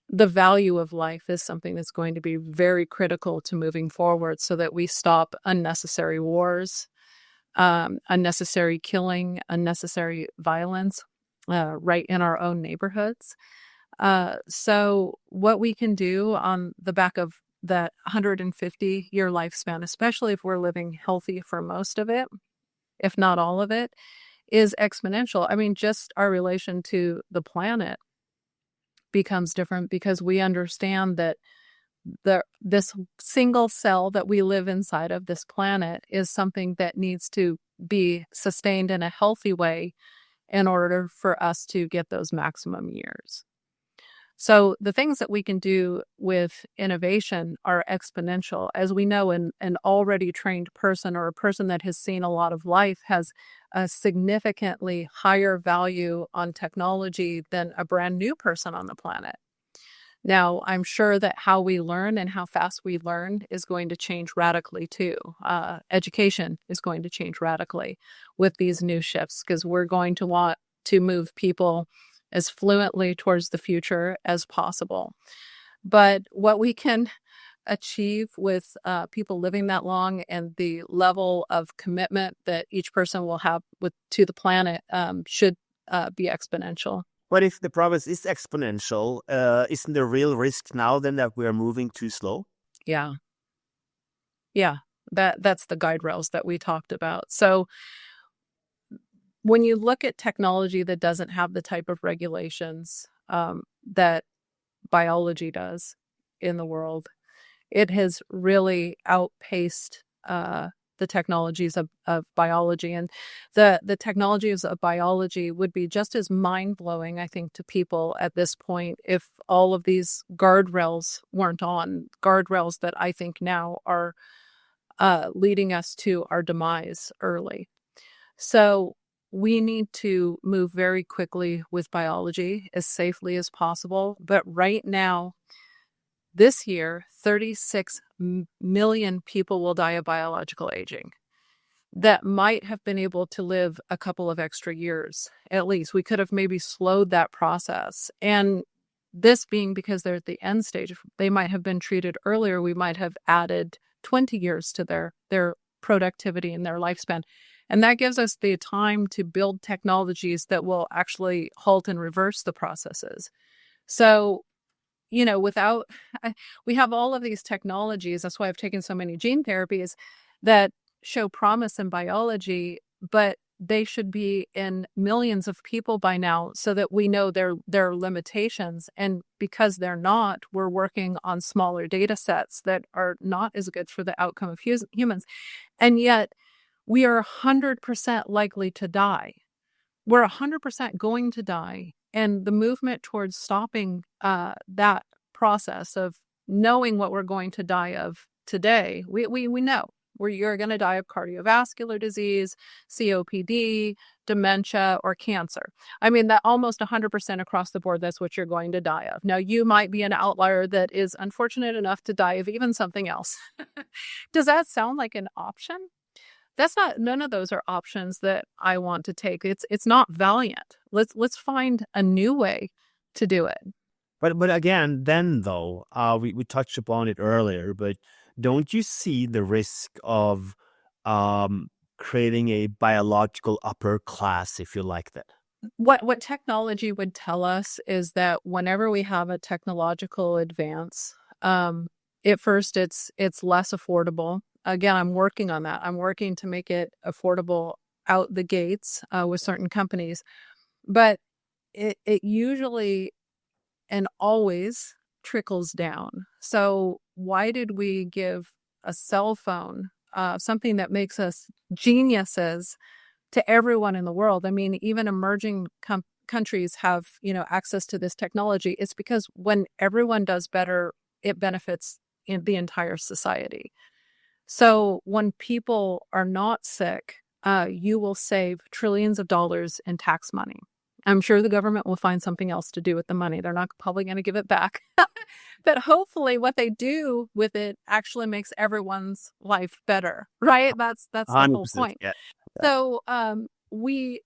The value of life is something that's going to be very critical to moving forward so that we stop unnecessary wars, unnecessary killing, unnecessary violence right in our own neighborhoods. So what we can do on the back of that 150-year lifespan, especially if we're living healthy for most of it, if not all of it, is exponential. I mean, just our relation to the planet becomes different because we understand that this single cell that we live inside of, this planet, is something that needs to be sustained in a healthy way in order for us to get those maximum years. So the things that we can do with innovation are exponential. As we know, an already trained person or a person that has seen a lot of life has a significantly higher value on technology than a brand new person on the planet. Now, I'm sure that how we learn and how fast we learn is going to change radically too. Education is going to change radically with these new shifts because we're going to want to move people as fluently towards the future as possible. But what we can achieve with people living that long and the level of commitment that each person will have to the planet should be exponential. But if the progress is exponential, isn't the real risk now then that we are moving too slow? Yeah. That's the guide rails that we talked about. So when you look at technology that doesn't have the type of regulations that biology does in the world, it has really outpaced the technologies of biology. And the technologies of biology would be just as mind-blowing, I think, to people at this point if all of these guardrails weren't on, guardrails that I think now are leading us to our demise early. So we need to move very quickly with biology as safely as possible. But right now, this year, 36 million people will die of biological aging that might have been able to live a couple of extra years. At least we could have maybe slowed that process. And this being because they're at the end stage, if they might have been treated earlier, we might have added 20 years to their productivity and their lifespan. And that gives us the time to build technologies that will actually halt and reverse the processes. So, we have all of these technologies. That's why I've taken so many gene therapies that show promise in biology, but they should be in millions of people by now so that we know their limitations. And because they're not, we're working on smaller data sets that are not as good for the outcome of humans. And yet we are 100% likely to die. We're 100% going to die. And the movement towards stopping that process of knowing what we're going to die of today, we know where you're going to die of cardiovascular disease, COPD, dementia, or cancer. I mean, that almost 100% across the board, that's what you're going to die of. Now, you might be an outlier that is unfortunate enough to die of even something else. Does that sound like an option? That's not, none of those are options that I want to take. It's not valiant. Let's find a new way to do it. But again, then though, we touched upon it earlier, but don't you see the risk of creating a biological upper class, if you like that? What technology would tell us is that whenever we have a technological advance, at first it's less affordable. Again, I'm working on that. I'm working to make it affordable out the gates with certain companies, but it usually and always trickles down. So why did we give a cell phone, something that makes us geniuses, to everyone in the world? I mean, even emerging countries have, access to this technology. It's because when everyone does better, it benefits in the entire society. So when people are not sick, you will save trillions of dollars in tax money. I'm sure the government will find something else to do with the money. They're not probably going to give it back. But hopefully what they do with it actually makes everyone's life better, right? That's the whole 100%. point. Yeah. So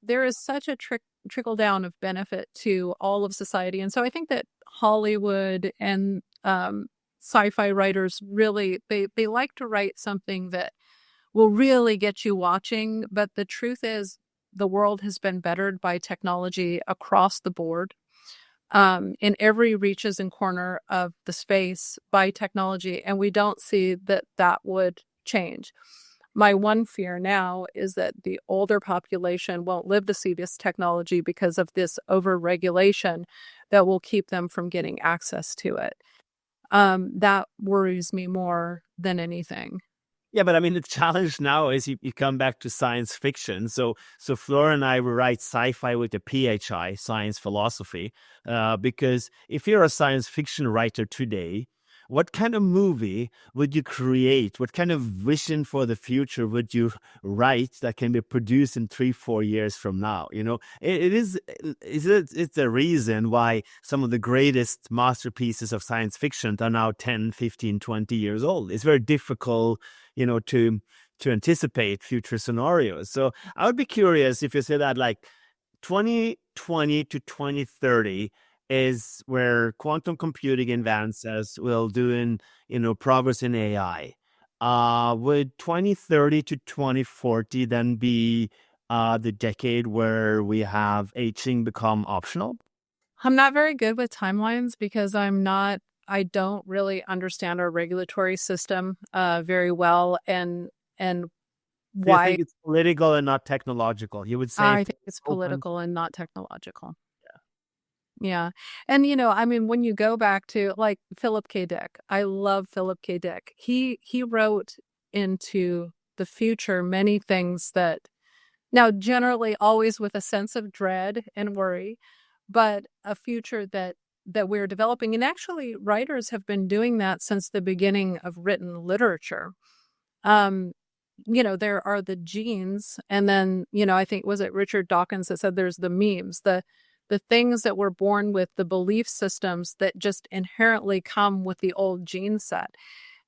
there is such a trickle down of benefit to all of society. And so I think that Hollywood and sci-fi writers really, they like to write something that will really get you watching. But the truth is, the world has been bettered by technology across the board, in every reaches and corner of the space by technology. And we don't see that would change. My one fear now is that the older population won't live to see this technology because of this over-regulation that will keep them from getting access to it. That worries me more than anything. Yeah, but I mean, the challenge now is you come back to science fiction. So Flora and I will write sci-fi with a PHI, science philosophy, because if you're a science fiction writer today, what kind of movie would you create? What kind of vision for the future would you write that can be produced in 3-4 years from now? It's the reason why some of the greatest masterpieces of science fiction are now 10, 15, 20 years old. It's very difficult, to anticipate future scenarios. So I would be curious if you say that like 2020 to 2030 is where quantum computing advances will do progress in AI. Would 2030 to 2040 then be the decade where we have aging become optional? I'm not very good with timelines because I don't really understand our regulatory system very well, and Do you why. think it's political and not technological? You would say I think it's open. political and not technological. Yeah. And, I mean, when you go back to like Philip K. Dick, I love Philip K. Dick. He wrote into the future many things that now generally always with a sense of dread and worry, but a future that we're developing. And actually writers have been doing that since the beginning of written literature. There are the genes, and then, I think, was it Richard Dawkins that said there's the memes, the things that we're born with, the belief systems that just inherently come with the old gene set.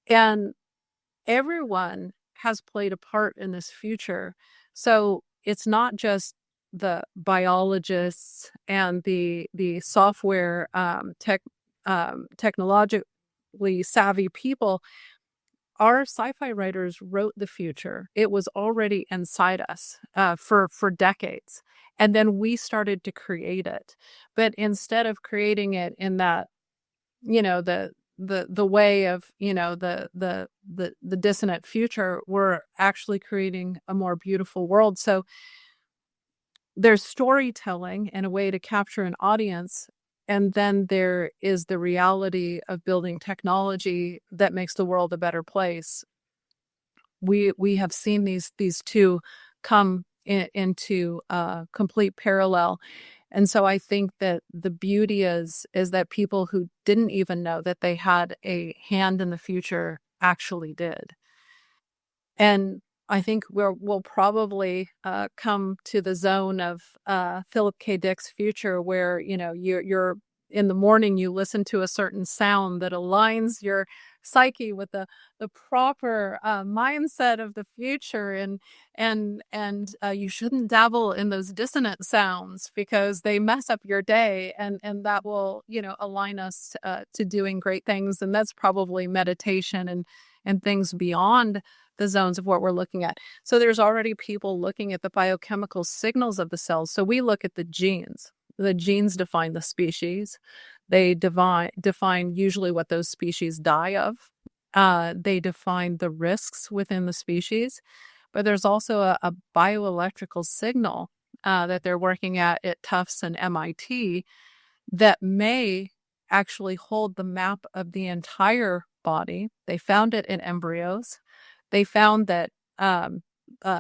And everyone has played a part in this future. So it's not just the biologists and the software technologically savvy people. Our sci-fi writers wrote the future. It was already inside us for decades. And then we started to create it. But instead of creating it in that, the way of, the dissonant future, we're actually creating a more beautiful world. So there's storytelling and a way to capture an audience. And then there is the reality of building technology that makes the world a better place. We have seen these two come into complete parallel. And so I think that the beauty is that people who didn't even know that they had a hand in the future actually did. And I think we'll probably come to the zone of Philip K. Dick's future, where you're in the morning, you listen to a certain sound that aligns your psyche with the proper mindset of the future, and you shouldn't dabble in those dissonant sounds because they mess up your day, and that will align us to doing great things, and that's probably meditation and things beyond the zones of what we're looking at. So there's already people looking at the biochemical signals of the cells. So we look at the genes. The genes define the species. They define usually what those species die of. They define the risks within the species. But there's also a bioelectrical signal that they're working at Tufts and MIT that may actually hold the map of the entire body. They found it in embryos. They found that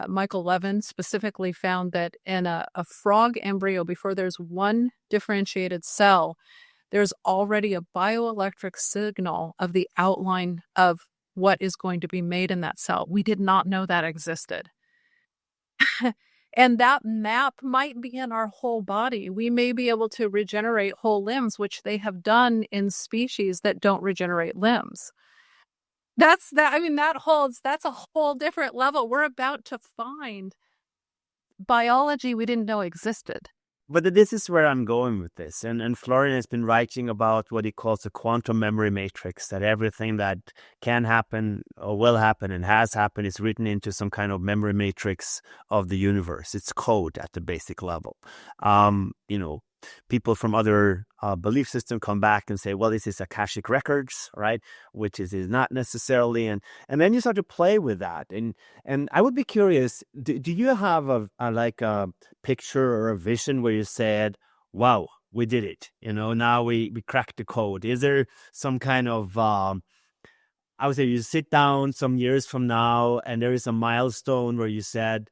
Michael Levin specifically found that in a frog embryo, before there's one differentiated cell, there's already a bioelectric signal of the outline of what is going to be made in that cell. We did not know that existed. And that map might be in our whole body. We may be able to regenerate whole limbs, which they have done in species that don't regenerate limbs. That's a whole different level. We're about to find biology we didn't know existed. But this is where I'm going with this. And Florian has been writing about what he calls the quantum memory matrix, that everything that can happen or will happen and has happened is written into some kind of memory matrix of the universe. It's code at the basic level. People from other belief systems come back and say, well, this is Akashic records, right? Which is not necessarily. And then you start to play with that. And I would be curious, do you have a picture or a vision where you said, wow, we did it? Now we cracked the code. Is there some kind of, I would say you sit down some years from now and there is a milestone where you said,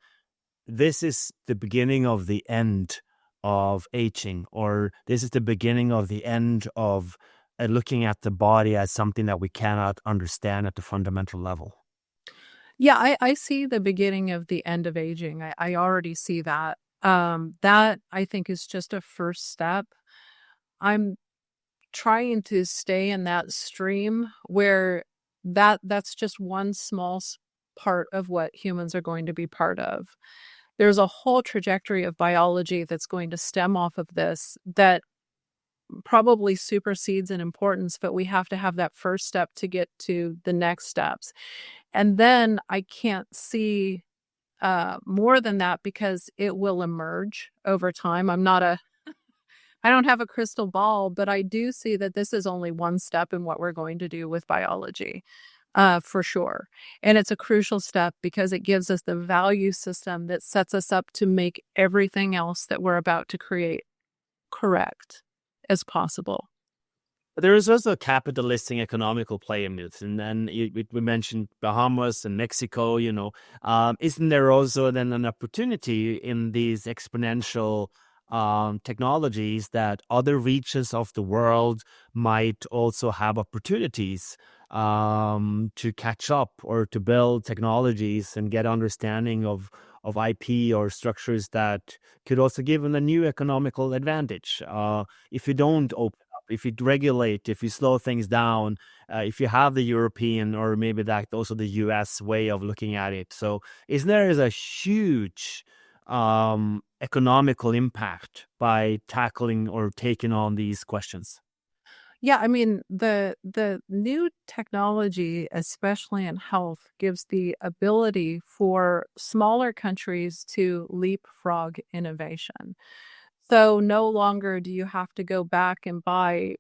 this is the beginning of the end of aging, or this is the beginning of the end of looking at the body as something that we cannot understand at the fundamental level? Yeah, I see the beginning of the end of aging. I already see that. That I think is just a first step. I'm trying to stay in that stream where that's just one small part of what humans are going to be part of. There's a whole trajectory of biology that's going to stem off of this that probably supersedes in importance, but we have to have that first step to get to the next steps. And then I can't see more than that because it will emerge over time. I don't have a crystal ball, but I do see that this is only one step in what we're going to do with biology. For sure. And it's a crucial step because it gives us the value system that sets us up to make everything else that we're about to create correct as possible. There is also a capitalistic economical play in this. And then we mentioned Bahamas and Mexico, isn't there also then an opportunity in these exponential technologies that other regions of the world might also have opportunities to catch up or to build technologies and get understanding of IP or structures that could also give them a new economical advantage. If you don't open up, if you regulate, if you slow things down, if you have the European or maybe that also the US way of looking at it. So there is a huge economical impact by tackling or taking on these questions. Yeah, I mean, the new technology, especially in health, gives the ability for smaller countries to leapfrog innovation. So no longer do you have to go back and buy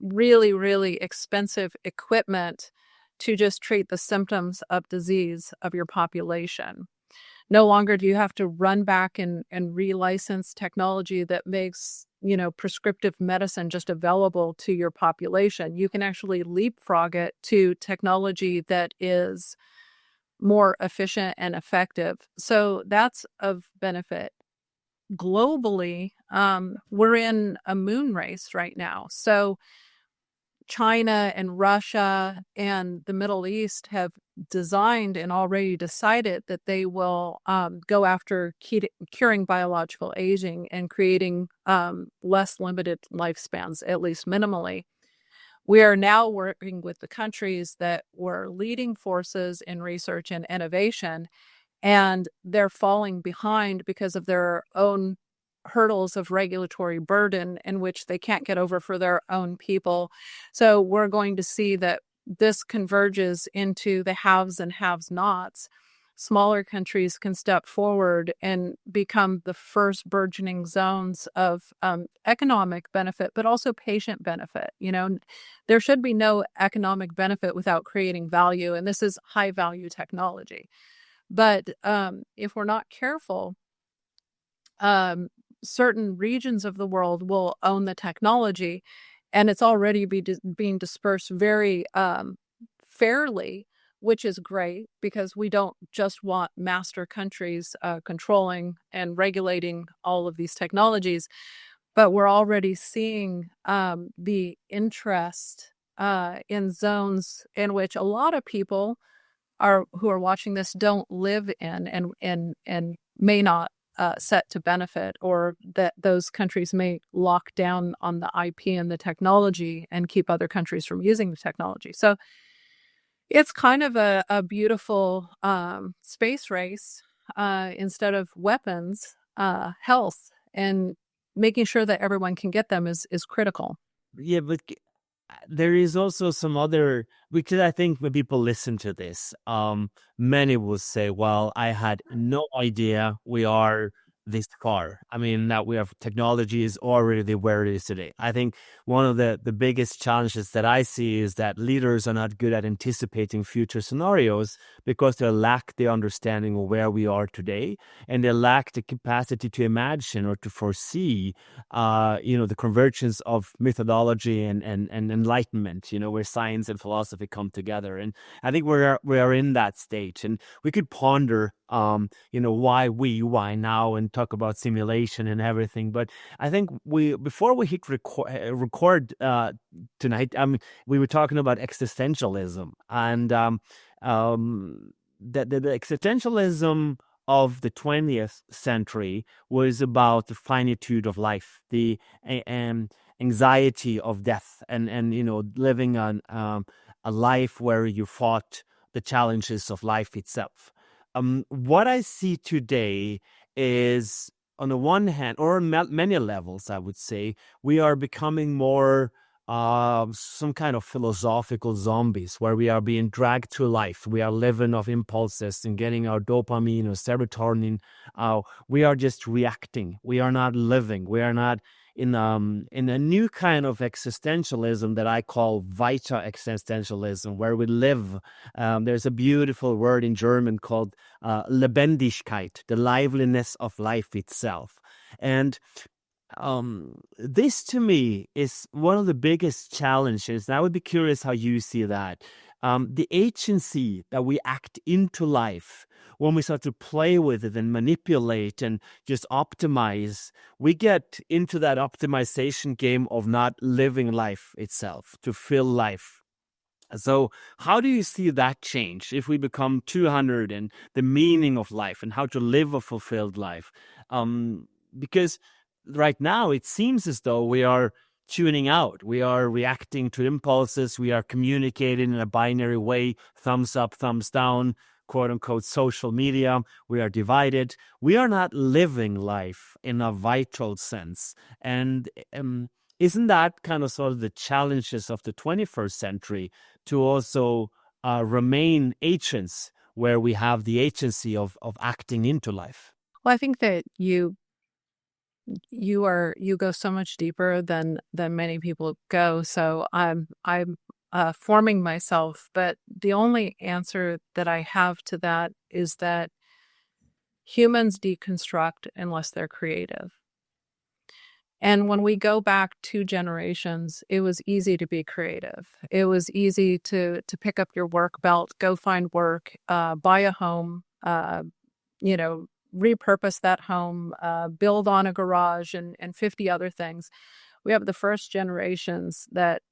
really, really expensive equipment to just treat the symptoms of disease of your population. No longer do you have to run back and relicense technology that makes prescriptive medicine just available to your population. You can actually leapfrog it to technology that is more efficient and effective. So that's of benefit. Globally, we're in a moon race right now. So China and Russia and the Middle East have designed and already decided that they will go after curing biological aging and creating less limited lifespans, at least minimally. We are now working with the countries that were leading forces in research and innovation, and they're falling behind because of their own hurdles of regulatory burden in which they can't get over for their own people. So we're going to see that this converges into the haves and have-nots. Smaller countries can step forward and become the first burgeoning zones of economic benefit, but also patient benefit. There should be no economic benefit without creating value, and this is high-value technology. But if we're not careful, certain regions of the world will own the technology, and it's already being dispersed very fairly, which is great because we don't just want master countries controlling and regulating all of these technologies, but we're already seeing the interest in zones in which a lot of people who are watching this don't live in and may not set to benefit, or that those countries may lock down on the IP and the technology and keep other countries from using the technology. So it's kind of a beautiful space race instead of weapons, health, and making sure that everyone can get them is critical. Yeah, but there is also some other, because I think when people listen to this, many will say, well, I had no idea we are this far. I mean, that we have technology is already where it is today. I think one of the biggest challenges that I see is that leaders are not good at anticipating future scenarios because they lack the understanding of where we are today, and they lack the capacity to imagine or to foresee the convergence of methodology and enlightenment, where science and philosophy come together. And I think we are in that stage, and we could ponder why now, and talk about simulation and everything. But I think before we hit record tonight, we were talking about existentialism, and the existentialism of the 20th century was about the finitude of life, the anxiety of death, and living on a life where you fought the challenges of life itself. What I see today is, on the one hand, or on many levels, I would say, we are becoming more some kind of philosophical zombies, where we are being dragged through life. We are living off impulses and getting our dopamine or serotonin. We are just reacting. We are not living. We are not in a new kind of existentialism that I call Vita existentialism, where we live. There's a beautiful word in German called Lebendigkeit, the liveliness of life itself. And this to me is one of the biggest challenges, and I would be curious how you see that. The agency that we act into life, when we start to play with it and manipulate and just optimize, we get into that optimization game of not living life itself, to fill life. So how do you see that change if we become 200 and the meaning of life and how to live a fulfilled life? Because right now it seems as though we are tuning out. We are reacting to impulses. We are communicating in a binary way, thumbs up, thumbs down, quote unquote, social media. We are divided. We are not living life in a vital sense. And isn't that kind of sort of the challenges of the 21st century, to also remain agents where we have the agency of acting into life? Well, I think that you go so much deeper than many people go. So I'm forming myself, but the only answer that I have to that is that humans deconstruct unless they're creative. And when we go back 2 generations, it was easy to be creative. It was easy to pick up your work belt, go find work, buy a home, repurpose that home, build on a garage, and 50 other things. We have the first generations that,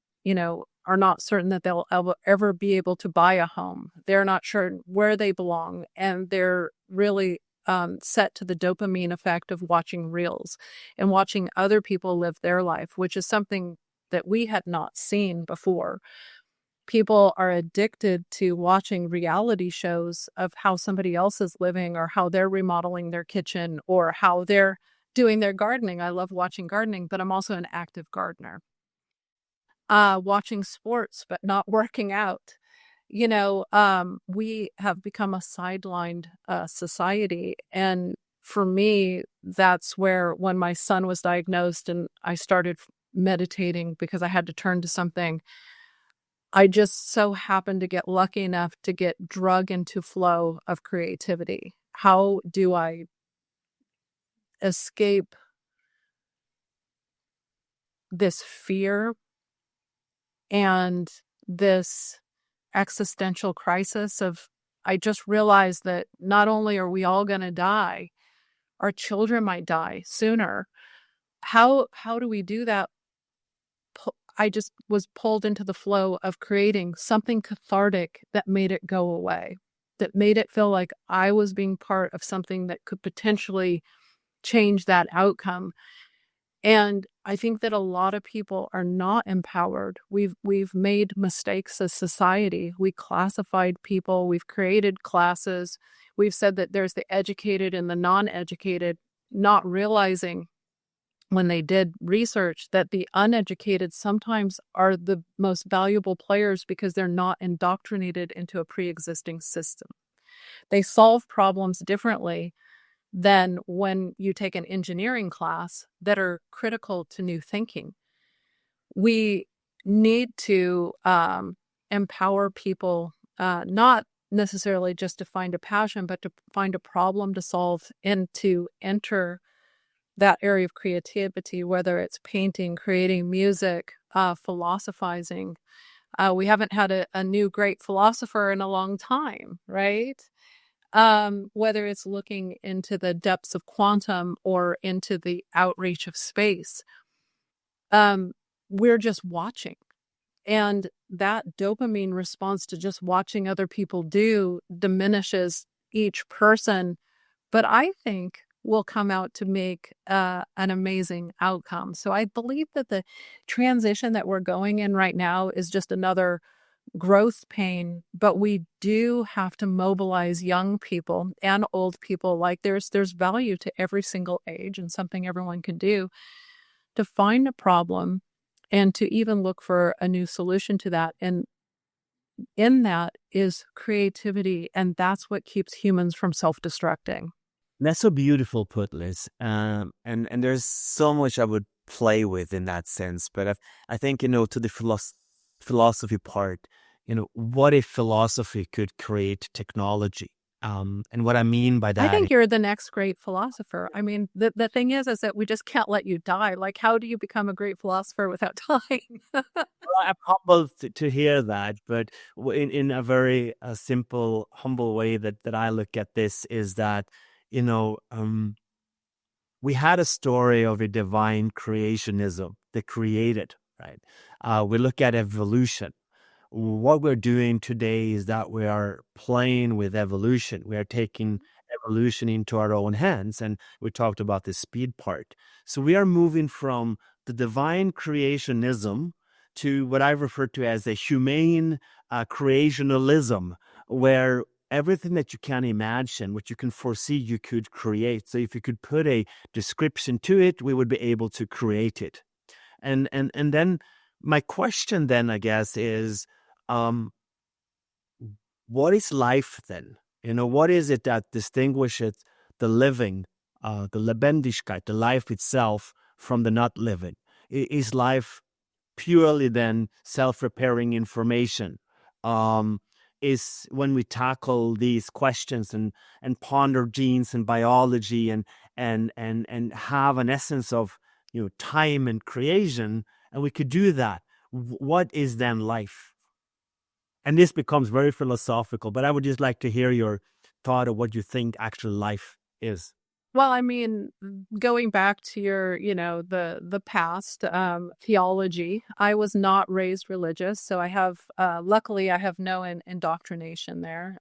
are not certain that they'll ever be able to buy a home. They're not sure where they belong, and they're really set to the dopamine effect of watching reels and watching other people live their life, which is something that we had not seen before. People are addicted to watching reality shows of how somebody else is living, or how they're remodeling their kitchen, or how they're doing their gardening. I love watching gardening, but I'm also an active gardener. Watching sports, but not working out. We have become a sidelined society. And for me, that's where, when my son was diagnosed and I started meditating because I had to turn to something, I just so happened to get lucky enough to get drug into flow of creativity. How do I escape this fear and this existential crisis of, I just realized that not only are we all going to die, our children might die sooner. How do we do that? I just was pulled into the flow of creating something cathartic that made it go away, that made it feel like I was being part of something that could potentially change that outcome. And I think that a lot of people are not empowered. We've made mistakes as society. We classified people. We've created classes. We've said that there's the educated and the non-educated, not realizing, when they did research, that the uneducated sometimes are the most valuable players because they're not indoctrinated into a pre-existing system. They solve problems differently than when you take an engineering class that are critical to new thinking. We need to empower people, not necessarily just to find a passion, but to find a problem to solve and to enter that area of creativity, whether it's painting, creating music, philosophizing. We haven't had a new great philosopher in a long time, right? Whether it's looking into the depths of quantum or into the outreach of space. We're just watching. And that dopamine response to just watching other people do diminishes each person, but I think will come out to make an amazing outcome. So I believe that the transition that we're going in right now is just another growth pain, but we do have to mobilize young people and old people. Like there's value to every single age, and something everyone can do to find a problem and to even look for a new solution to that. And in that is creativity, and that's what keeps humans from self-destructing. That's so beautiful put, Liz. And there's so much I would play with in that sense. But I think, to the philosophy part, what if philosophy could create technology? And what I mean by I that, think you're the next great philosopher. I mean, the thing is that we just can't let you die. Like, how do you become a great philosopher without dying? I'm humbled to hear that, but in a very simple, humble way that I look at this is that, we had a story of a divine creationism that created, right? We look at evolution. What we're doing today is that we are playing with evolution. We are taking evolution into our own hands. And we talked about the speed part. So we are moving from the divine creationism to what I refer to as a humane creationalism, where everything that you can imagine, what you can foresee, you could create. So if you could put a description to it, we would be able to create it. And then my question then, I guess, is, what is life then? What is it that distinguishes the living, the Lebendigkeit, the life itself, from the not living? Is life purely then self-repairing information? Is when we tackle these questions and ponder genes and biology and have an essence of time and creation, and we could do that, what is then life? And this becomes very philosophical, but I would just like to hear your thought of what you think actual life is. Well, I mean, going back to your, the past, theology, I was not raised religious, so I have, luckily, I have no indoctrination there.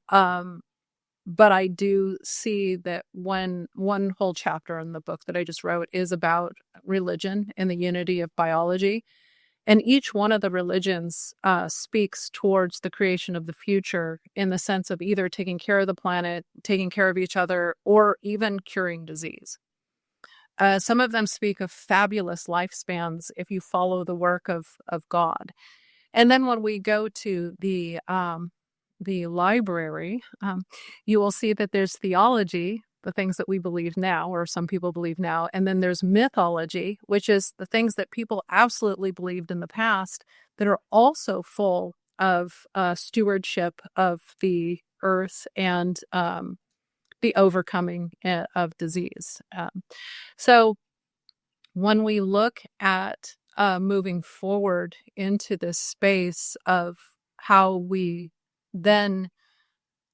But I do see that one whole chapter in the book that I just wrote is about religion and the unity of biology. And each one of the religions speaks towards the creation of the future in the sense of either taking care of the planet, taking care of each other, or even curing disease. Some of them speak of fabulous lifespans if you follow the work of God. And then when we go to the library, you will see that there's theology, the things that we believe now, or some people believe now, and then there's mythology, which is the things that people absolutely believed in the past that are also full of stewardship of the earth and the overcoming of disease. So when we look at moving forward into this space of how we then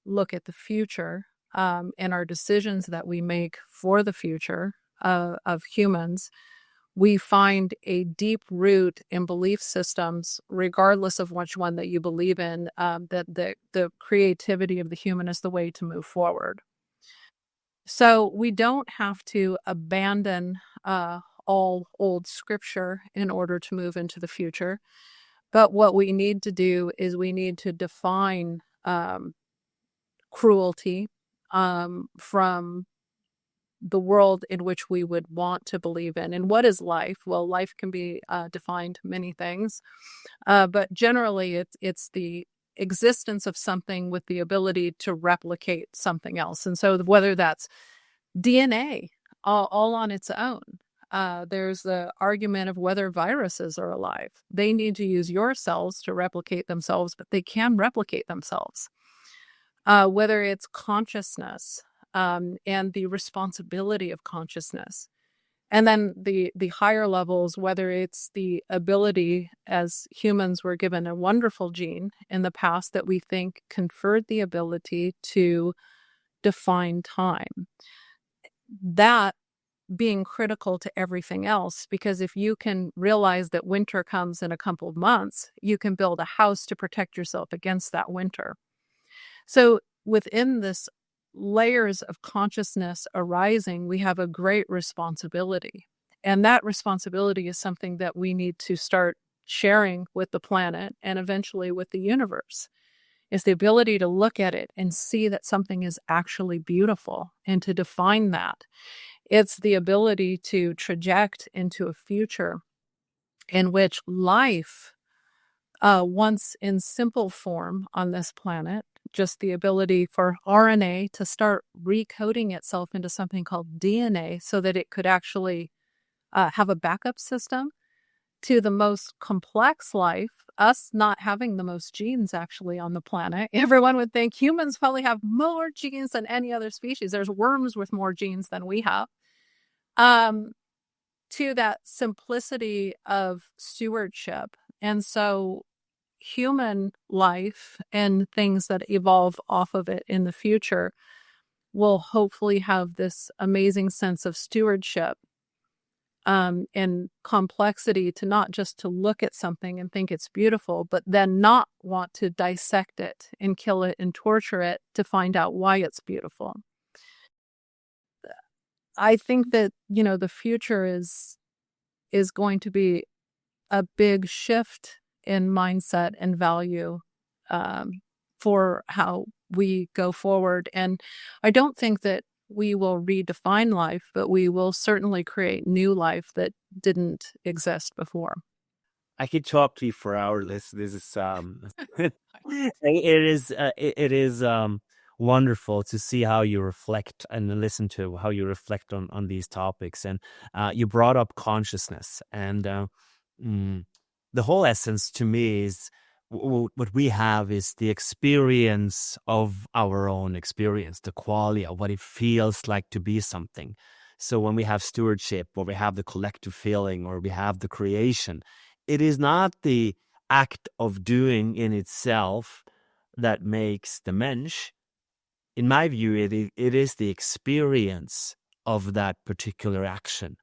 look at the future and our decisions that we make for the future of humans, we find a deep root in belief systems, regardless of which one that you believe in, that the creativity of the human is the way to move forward. So we don't have to abandon all old scripture in order to move into the future. But what we need to do is we need to define cruelty from the world in which we would want to believe in. And what is life? Well, life can be defined many things, but generally it's the existence of something with the ability to replicate something else. And so whether that's DNA all on its own, there's the argument of whether viruses are alive. They need to use your cells to replicate themselves, but they can replicate themselves. Whether it's consciousness and the responsibility of consciousness. And then the higher levels, whether it's the ability, as humans were given a wonderful gene in the past that we think conferred the ability to define time. That being critical to everything else, because if you can realize that winter comes in a couple of months, you can build a house to protect yourself against that winter. So within this layers of consciousness arising, we have a great responsibility. And that responsibility is something that we need to start sharing with the planet and eventually with the universe, is the ability to look at it and see that something is actually beautiful and to define that. It's the ability to traject into a future in which life, once in simple form on this planet, just the ability for RNA to start recoding itself into something called DNA so that it could actually have a backup system, to the most complex life, us not having the most genes actually on the planet. Everyone would think humans probably have more genes than any other species. There's worms with more genes than we have. To that simplicity of stewardship. And so human life and things that evolve off of it in the future will hopefully have this amazing sense of stewardship and complexity, to not just to look at something and think it's beautiful, but then not want to dissect it and kill it and torture it to find out why it's beautiful. I think that, the future is going to be a big shift in mindset and value for how we go forward. And I don't think that we will redefine life, but we will certainly create new life that didn't exist before. I could talk to you for hours. This is it is wonderful to see how you reflect and listen to how you reflect on these topics. And you brought up consciousness, and the whole essence to me is what we have is the experience of our own experience, the quality of what it feels like to be something. So when we have stewardship, or we have the collective feeling, or we have the creation, it is not the act of doing in itself that makes the mensch. In my view, it is the experience of that particular action.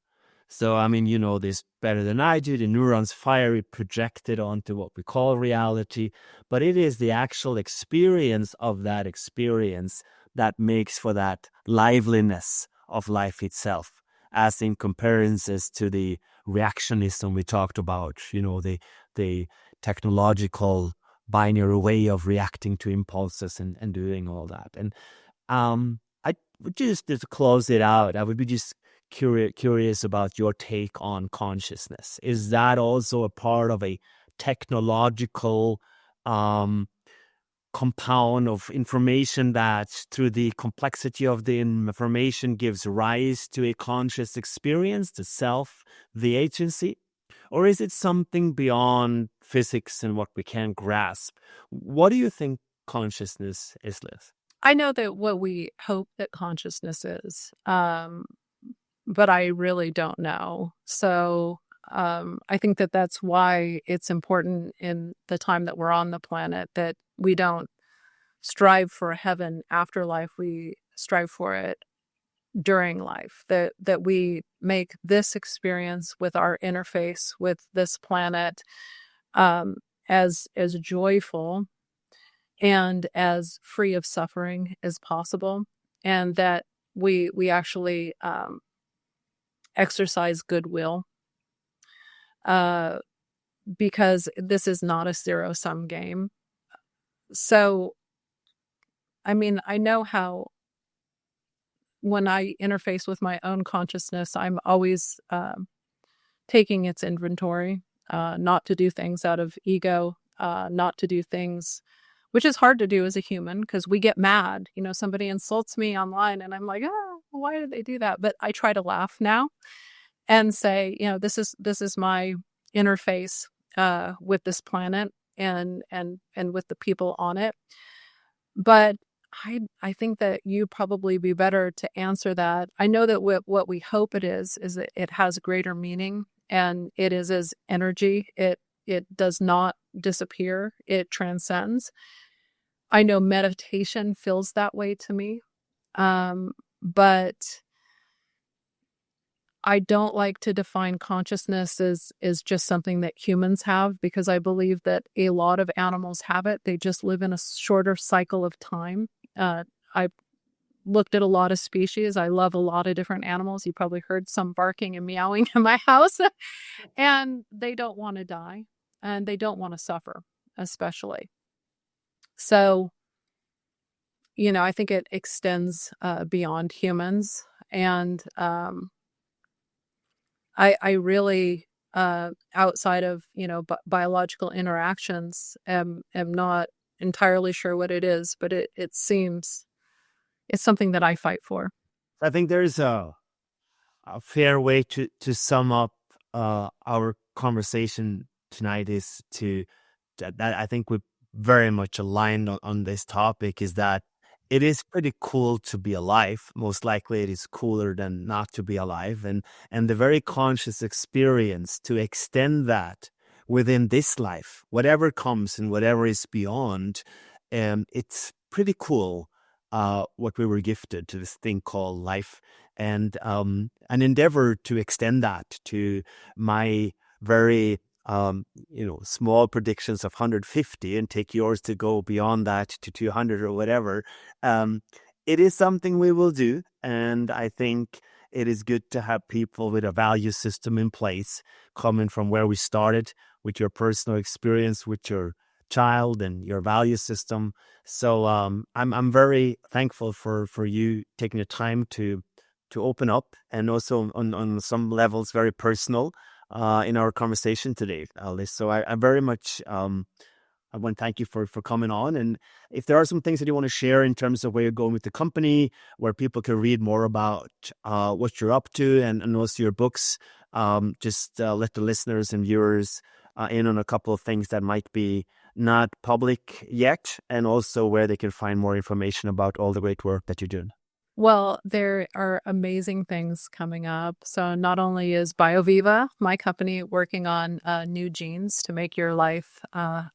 So, I mean, you know this better than I do. The neurons fire it projected onto what we call reality, but it is the actual experience of that experience that makes for that liveliness of life itself, as in comparisons to the reactionism we talked about, you know, the technological binary way of reacting to impulses and doing all that. And I would just to close it out, I would be just curious about your take on consciousness. Is that also a part of a technological compound of information that, through the complexity of the information, gives rise to a conscious experience, the self, the agency? Or is it something beyond physics and what we can grasp? What do you think consciousness is, Liz? I know that what we hope that consciousness is, but I really don't know. So I think that that's why it's important in the time that we're on the planet that we don't strive for a heaven afterlife. We strive for it during life, that we make this experience with our interface with this planet as joyful and as free of suffering as possible, and that we actually exercise goodwill, because this is not a zero-sum game. So, I mean, I know how when I interface with my own consciousness, I'm always taking its inventory, not to do things out of ego, not to do things, which is hard to do as a human because we get mad. You know, somebody insults me online and I'm like, oh, why did they do that? But I try to laugh now and say, you know, this is my interface with this planet and with the people on it. But I think that you'd probably be better to answer that. I know that what we hope it is that it has greater meaning, and it is as energy. It does not disappear. It transcends. I know meditation feels that way to me. But I don't like to define consciousness as just something that humans have, because I believe that a lot of animals have it. They just live in a shorter cycle of time. I looked at a lot of species. I love a lot of different animals. You probably heard some barking and meowing in my house. And they don't want to die, and they don't want to suffer, especially. So, you know, I think it extends beyond humans. And I really, outside of, you know, biological interactions, am not entirely sure what it is, but it seems it's something that I fight for. I think there's a fair way to sum up our conversation tonight is that I think we're very much aligned on this topic, is that it is pretty cool to be alive. Most likely it is cooler than not to be alive. And the very conscious experience to extend that within this life, whatever comes and whatever is beyond, it's pretty cool what we were gifted to, this thing called life. And an endeavor to extend that to my very small predictions of 150 and take yours to go beyond that to 200 or whatever. It is something we will do. And I think it is good to have people with a value system in place, coming from where we started with your personal experience with your child and your value system. So I'm very thankful for you taking the time to open up, and also on some levels very personal in our conversation today, Liz. So I very much I want to thank you for coming on. And if there are some things that you want to share in terms of where you're going with the company, where people can read more about what you're up to, and also your books, just let the listeners and viewers in on a couple of things that might be not public yet, and also where they can find more information about all the great work that you're doing. Well, there are amazing things coming up. So not only is BioViva, my company, working on new genes to make your life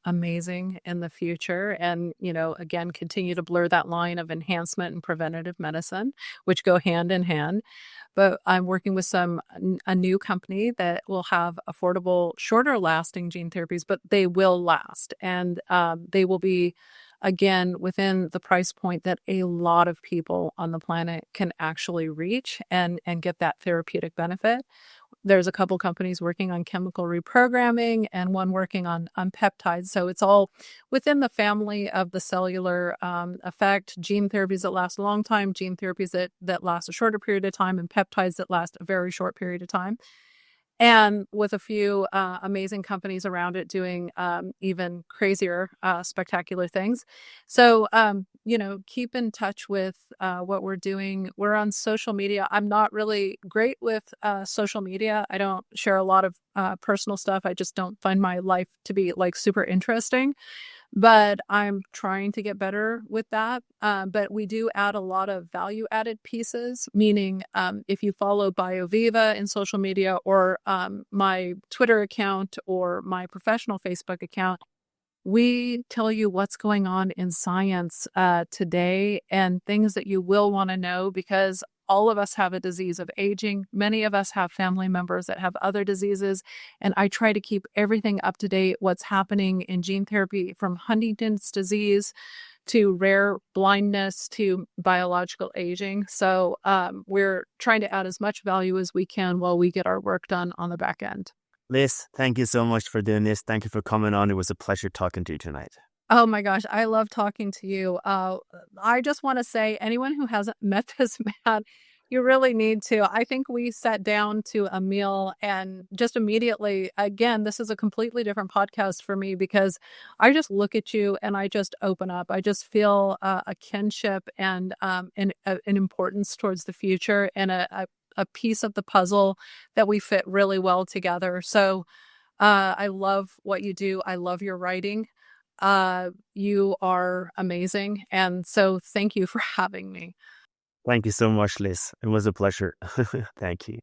amazing in the future, and again, continue to blur that line of enhancement and preventative medicine, which go hand in hand. But I'm working with a new company that will have affordable, shorter lasting gene therapies, but they will last, and they will be, again, within the price point that a lot of people on the planet can actually reach and get that therapeutic benefit. There's a couple companies working on chemical reprogramming and one working on peptides. So it's all within the family of the cellular effect. Gene therapies that last a long time, gene therapies that last a shorter period of time, and peptides that last a very short period of time. And with a few amazing companies around it doing even crazier, spectacular things. So, keep in touch with what we're doing. We're on social media. I'm not really great with social media. I don't share a lot of personal stuff. I just don't find my life to be like super interesting. But I'm trying to get better with that. But we do add a lot of value added pieces, meaning if you follow BioViva in social media or my Twitter account or my professional Facebook account, we tell you what's going on in science today and things that you will want to know, because all of us have a disease of aging. Many of us have family members that have other diseases. And I try to keep everything up to date, what's happening in gene therapy, from Huntington's disease to rare blindness to biological aging. So we're trying to add as much value as we can while we get our work done on the back end. Liz, thank you so much for doing this. Thank you for coming on. It was a pleasure talking to you tonight. Oh my gosh, I love talking to you. I just want to say, anyone who hasn't met this man, you really need to. I think we sat down to a meal and just immediately, again, this is a completely different podcast for me because I just look at you and I just open up. I just feel a kinship and an importance towards the future, and a piece of the puzzle that we fit really well together. So I love what you do. I love your writing. You are amazing. And so thank you for having me. Thank you so much, Liz. It was a pleasure. Thank you.